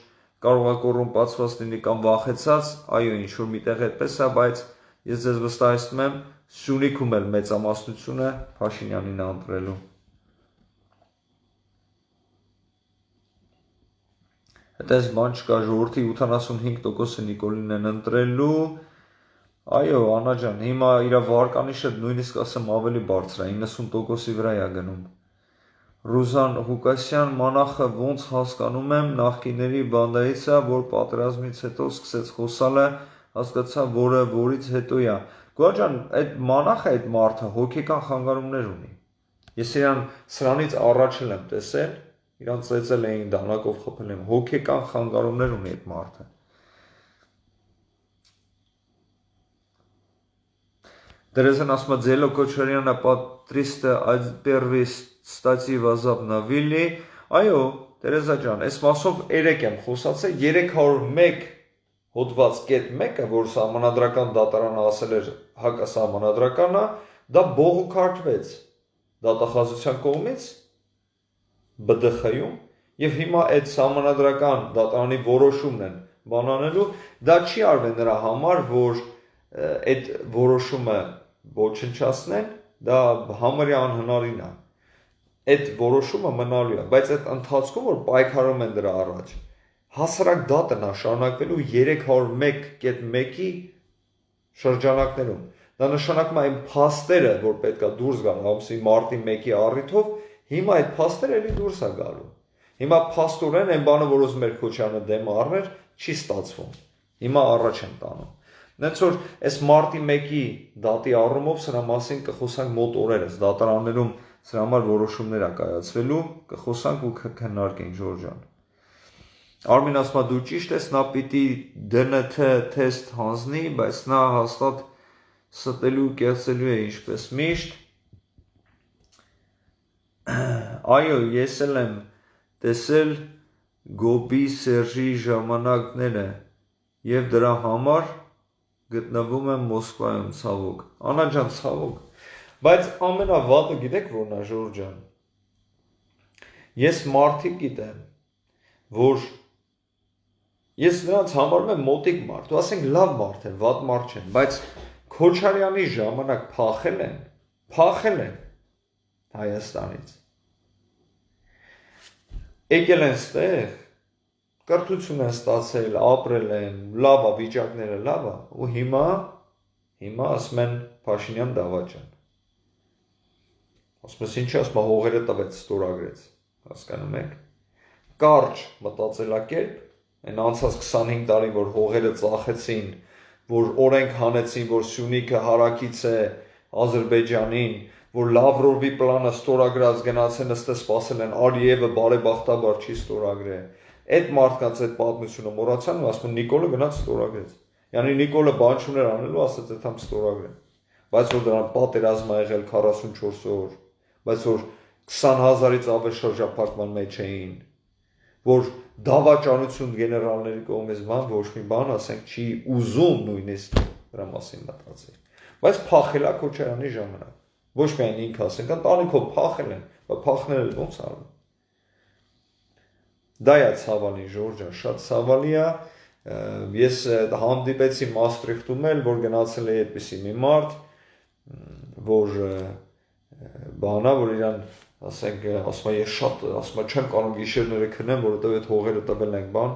կարող է կոռումպացված լինի կամ վախեցած, այո, ինչ որ միտեղ այդպես է, բայց ես ձեզ վստահեցնում եմ, Սյունիքում էլ մեծամասնությունը Փաշինյանին է ընտրելու։ Այդպես բան չկա, ժողովրդի 75%-ը Նիկոլին են ընտրելու։ Այո, Անա ջան, հիմա իր վարկանիշը նույնիսկ ասեմ ավելի բարձր է, 90%-ի վրա է գնում։ Ռուզան Ղուկասյան, մանախը ոնց հասկանում եմ, նախկիների բանդայից է, որ պատերազմից հետո սկսեց խոսալը, հասկացա, որից հետո է։ Գոհ ջան, այդ մանախը, այդ մարդը հոգեկան խանգարումներ ունի։ Ես իրան սրանից առաջ եմ տեսել, իրան ծեծել էին, դանակով խփել եմ, հոգեկան խանգարումներ ունի այդ մարդը։ Դերեզան ասում է Ձելո Քոչարյանը պատրիստը այդ первый статьи возобновили։ Այո, Տերեզա ջան, այս մասով 3 եմ խոսացել, 301 հոդված կետ 1-ը, որ սահմանադրական դատարանը ասել էր հակասահմանադրական է, դա բողոքարկվեց դատախազության կողմից ԲԴԽ-ում եւ հիմա այդ սահմանադրական դատարանի որոշումն են բանանելու, դա չի արվել նրա համար, որ այդ որոշումը ոչնչացնեն, դա համարյա անհնարին է։ Այդ որոշումը մնալու է, բայց այդ ընթացքում որ պայքարում են դրա առաջ, հասարակ դատն է շարունակվելու 301.1-ի շրջանակներում։ Դա նշանակում է այն փաստերը, որ պետքա դուրս գան ամսի մարտի 1-ի առիթով, հիմա այդ փաստերը էլի դուրս է գալու։ Հիմա փաստորեն այն բանը, որ ուզում էր Քոչյանը դեմ առներ, չի ստացվում։ Հիմա առաջ են տանում։ Նենց որ այս մարտի 1-ի դատի առումով սրա մասին կխոսանք մոտ օրերս, դատարաններում սրա համար որոշումներ է կայացվելու, կխոսանք ու կքննարկենք Ժորժ ջան։ Արմին ասում է դու ճիշտ ես, նա պիտի ԴՆԹ թեստ հանձնի, բայց նա հաստատ ստելու ու կեղծելու է ինչպես միշտ։ Այո, ես էլ եմ տեսել Գոբի Սերժի ժամանակները եւ դրա համար գտնվում եմ Մոսկվայում, ցավոք։ Անա ջան, ցավոք։ Բայց ամենավատը գիտեք որն է, Ժորժ ջան։ Ես մարդիկ գիտեմ, որ ես նրանց համարում եմ մոտիկ մարդ, ու ասենք լավ մարդ են, վատ մարդ չեն, բայց Քոչարյանի ժամանակ փախել են Հայաստանից։ Եկել են ստեղ, կրթություն են ստացել, ապրել են, լավ է, վիճակները լավ է, ու հիմա ասում են Փաշինյան դավաճան։ Ասում ես ինչի, ասում է հողերը տվեց, ստորագրեց, հասկանում եք։ Կարճ մտածելակերպ, այն անցած 25 տարի, որ հողերը ծախեցին, որ օրենք հանեցին, որ Սյունիքը հարակից է Ադրբեջանին, որ Լավրովի պլանը ստորագրած գնացեն ըստե սպասել են Ալիևը բարեբախտաբար չի ստորագրել։ Այդ մարդկանց այդ պատմությունը մոռացան ու ասում Նիկոլը գնաց ստորագրեց։ Yani Նիկոլը բան չուներ անելու, ասաց այդ համ ստորագրեն։ Բայց որ դրան պատերազմ ա եղել 44 օր, բայց որ 20,000-ից ավել շրջափակման մեջ էին, որ դավաճանություն գեներալների կողմից բան ոչ մի բան ասենք չի ուզում նույնիսկ դրա մասին մտածել։ Բայց փախել է Քոչարյանի ժամանակ։ Ոչ միայն ինքը ասենք, ընտանիքով փախել են, բայց փախնել ոնց արվում։ Դա է ցավալի Ժորժա, շատ ցավալի է։ Ես հանդիպեցի Մաստրիխտում էլ, որ գնացել է այդպիսի մի մարդ, որ բանա, որ իրան ասենք, ասում է ես շատ, ասում է չեմ կարող գիշերները քնեմ, որովհետև այդ հողերը տվել ենք բան,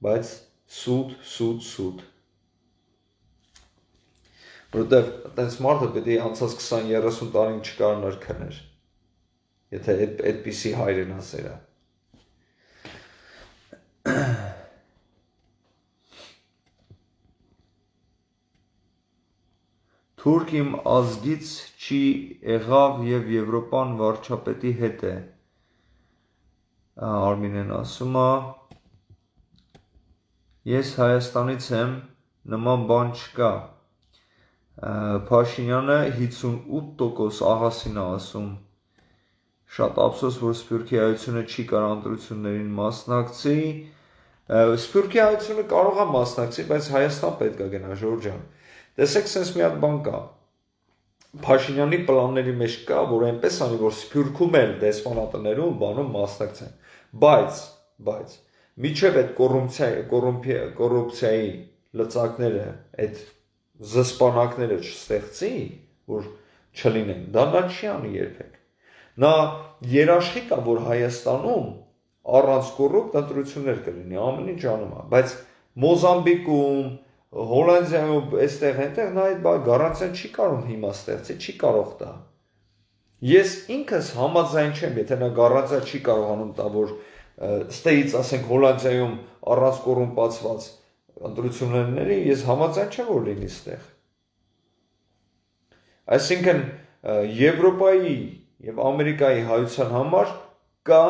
բայց սուտ։ Որովհետև այդպես մարդը պետք է անցած 20-30 տարին չկարողանար քնել, եթե այդպիսի հայրենասեր է։ Թուրք իմ ազգից չի եղավ և Եվրոպան վարչապետի հետ է, Արմինեն ասում է, ես Հայաստանից եմ, նման բան չկա, Փաշինյանը 58% աղասին է ասում, շատ ափսոս, որ Սփյուռքի հայությունը չի կարող ընտրություններին մասնակցի, Սփյուռքի հայությունը կարող է մասնակցի, բայց Հայաստան պետք է գնա, Ժորժան։ Տեսեք, sense մի հատ բան կա։ Փաշինյանի պլանների մեջ կա, որ այնպես անի, որ Սփյուռքում էլ դեսպանատներում բանում մասնակցեն։ Բայց միջև այդ կոռուպցիայի լծակները, այդ զսպանակները չստեղծի, որ չլինեն, դա չի անի երբեք։ Նա երաշխիք է, որ Հայաստանում առանց կոռուպտ ընտրություններ կլինի, ամեն ինչ անում է, բայց Մոզամբիկում, Հոլանդիայում, այստեղ այնտեղ նա այդ գարանտիան չի կարող հիմա ստեղծի, չի կարող տա։ Ես ինքս համաձայն չեմ, եթե նա գարանտիա չի կարողանում տա, որ ստեից ասենք Հոլանդիայում առանց կոռումպացված ընտրությունների, ես համաձայն չեմ, որ լինի ստեղ։ Այսինքն Եվրոպայի եւ Ամերիկայի հայության համար կա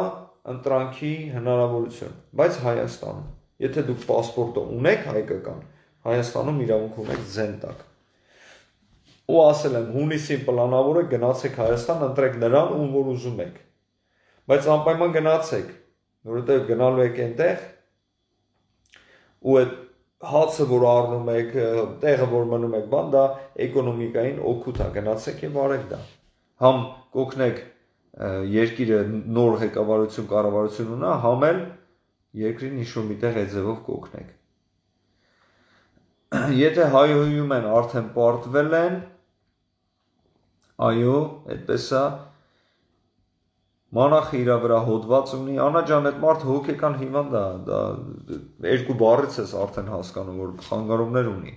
ընտրանքի հնարավորություն, բայց Հայաստանում, եթե դուք պասպորտը ունեք հայկական, Հայաստանում իրավունք ունեք ձեն տակ։ Ու ասել եմ, հունիսին պլանավոր է գնացեք Հայաստան, ընտրեք նրան, ում որ ուզում եք։ Բայց անպայման գնացեք, որովհետև գնալու եք այնտեղ, ու այդ հացը, որ առնում եք, տեղը, որ մնում եք, բան, դա էկոնոմիկային օգուտ է, գնացեք եւ արեք դա։ Համ կօգնեք երկիրը նոր ղեկավարություն, կառավարություն ունա, համ էլ երկրին ինչ-որ միտեղ այդ ձևով կօգնեք։ Եթե հայհոյում են արդեն պարտվել են, այո, այդպես է, մանախը իրա վրա հոդված ունի, Անա ջան, այդ մարդը հոգեկան հիվանդ է, դա երկու բառից ես արդեն հասկանում, որ խանգարումներ ունի։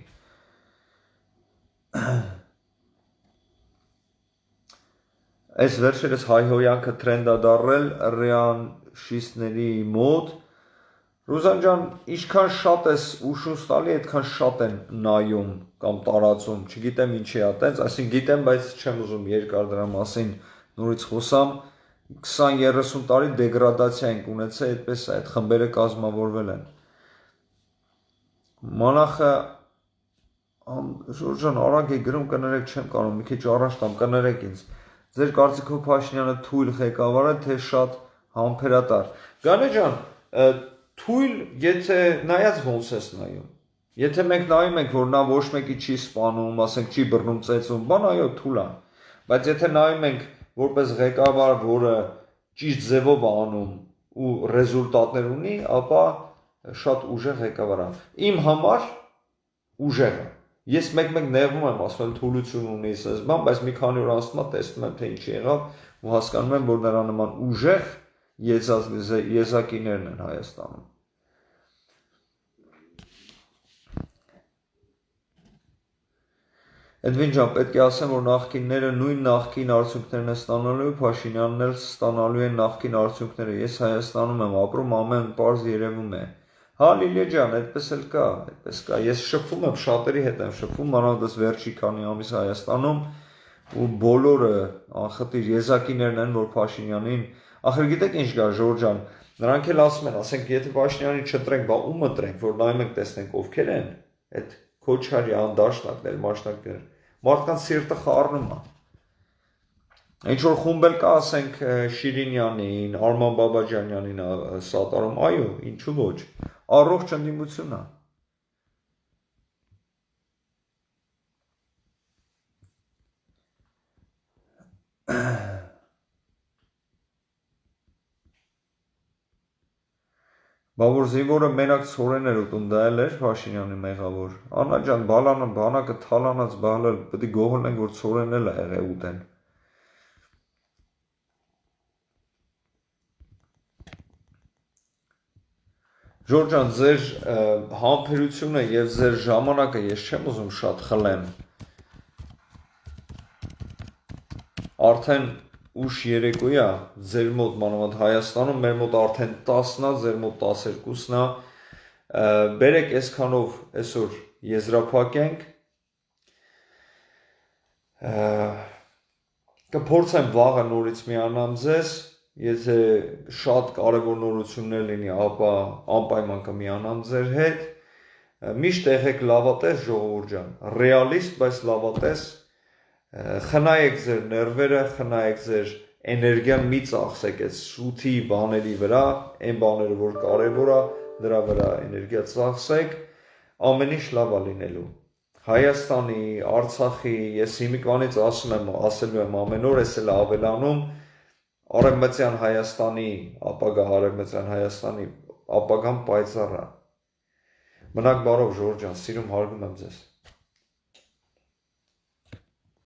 Այս վերջերս հայհոյանքը թրենդ է դառել ռեանշիստների մոտ, Ռուզան ջան, ինչքան շատ ես ուշուս տալի, այդքան շատ են նայում կամ տարածում, չգիտեմ ինչի է այտենց, այսինքն գիտեմ, բայց չեմ ուզում երկար դրա մասին նորից խոսամ, 20-30 տարի դեգրադացիա ենք ունեցել, այդպես է, այդ խմբերը կազմավորվել են։ Մանախը, Ժորժան, արագ է գրում, կներեք չեմ կարող, մի քիչ առաջ տամ, կներեք ինձ, ձեր կարծիքով Փաշինյանը թույլ ղեկավար է, թե շատ համբերատար։ Գանե ջան, թույլ, եթե նայած ոնց ես նայում, եթե մենք նայում ենք, որ նա ոչ մեկի չի սպանում, ասենք չի բռնում ծեծում, բան այո թույլ է, բայց եթե նայում ենք որպես ղեկավար, որը ճիշտ ձևով է անում ու ռեզուլտատներ ունի, ապա շատ ուժեղ ղեկավար է։ Իմ համար ուժեղ է։ Ես մեկ-մեկ նեղվում եմ, ասում եմ թուլություն ունի, ասես բան, բայց մի քանի օր անցնում է, տեսնում եմ, թե ինչ եղավ ու հասկանում եմ, որ նրա նման ուժեղ եզակիներն են Հայաստանում։ Էդվին ջան, պետք է ասեմ, որ նախկինները նույն նախկին արդյունքներն են ստանալու, Փաշինյանն էլ ստանալու են նախկին արդյունքները։ Ես Հայաստանում եմ ապրում, ամեն պարզ երևում է։ Հա, Լիլիա ջան, այդպես էլ կա, այդպես կա։ Ես շփվում եմ, շատերի հետ եմ շփվում, մանավանդ վերջի քանի ամիս Հայաստանում, ու բոլորը անխտիր եզակիներն են, որ Փաշինյանին, ախր գիտեք ինչ կա Ժորժ ջան, նրանք էլ ասում են, ասենք եթե Փաշինյանին չտրենք, բա ում ընտրենք, որ նայում ենք տեսնենք ովքեր են, այդ Քոչարյան, Դաշնակներ, Մաշնակներ, մարդկանց սիրտը խառնում է։ Ինչ որ խումբ էլ կա, ասենք Շիրինյանին, Արման Բաբաջանյանին սատարում, այո, ինչու ոչ, առողջ ընդդիմություն է։ Բա որ զինվորը մենակ ցորեն էր ուտում, դա էլ էր Փաշինյանի մեղավոր։ Անա ջան, բանակը թալանած բալը, պետք է գողնենք, որ ցորեն էլ է եղել ուտեն։ Ժորժ ջան, ձեր համբերությունը եւ ձեր ժամանակը ես չեմ ուզում շատ խլեմ։ Արդեն ուշ երեկոյ է, ձեր մոտ մանավանդ Հայաստանում, մեր մոտ արդեն 10-ն է, ձեր մոտ 12-ն է։ Բերեք այսքանով այսօր եզրափակենք։ Կփորձեմ վաղը նորից միանամ ձեզ, եթե շատ կարևոր նորություններ լինի, ապա անպայման կմիանամ ձեր հետ։ Միշտ եղեք լավատես ժողովուրդ ջան, ռեալիստ, բայց լավատես։ Խնայեք ձեր ներվերը, խնայեք ձեր էներգիան, մի ծախսեք այդ շութի բաների վրա, այն բաները, որ կարևոր է, դրա վրա էներգիա ծախսեք, ամեն ինչ լավ է լինելու։ Հայաստանի, Արցախի, ես հիմիկվանից ասելու եմ ամեն օր, ես էլ ավելանում, Արևմտյան Հայաստանի, ապագա Արևմտյան Հայաստանի ապագան պայծառ է։ Մնաք բարով Ժորժ ջան, սիրում հարգում եմ ձեզ։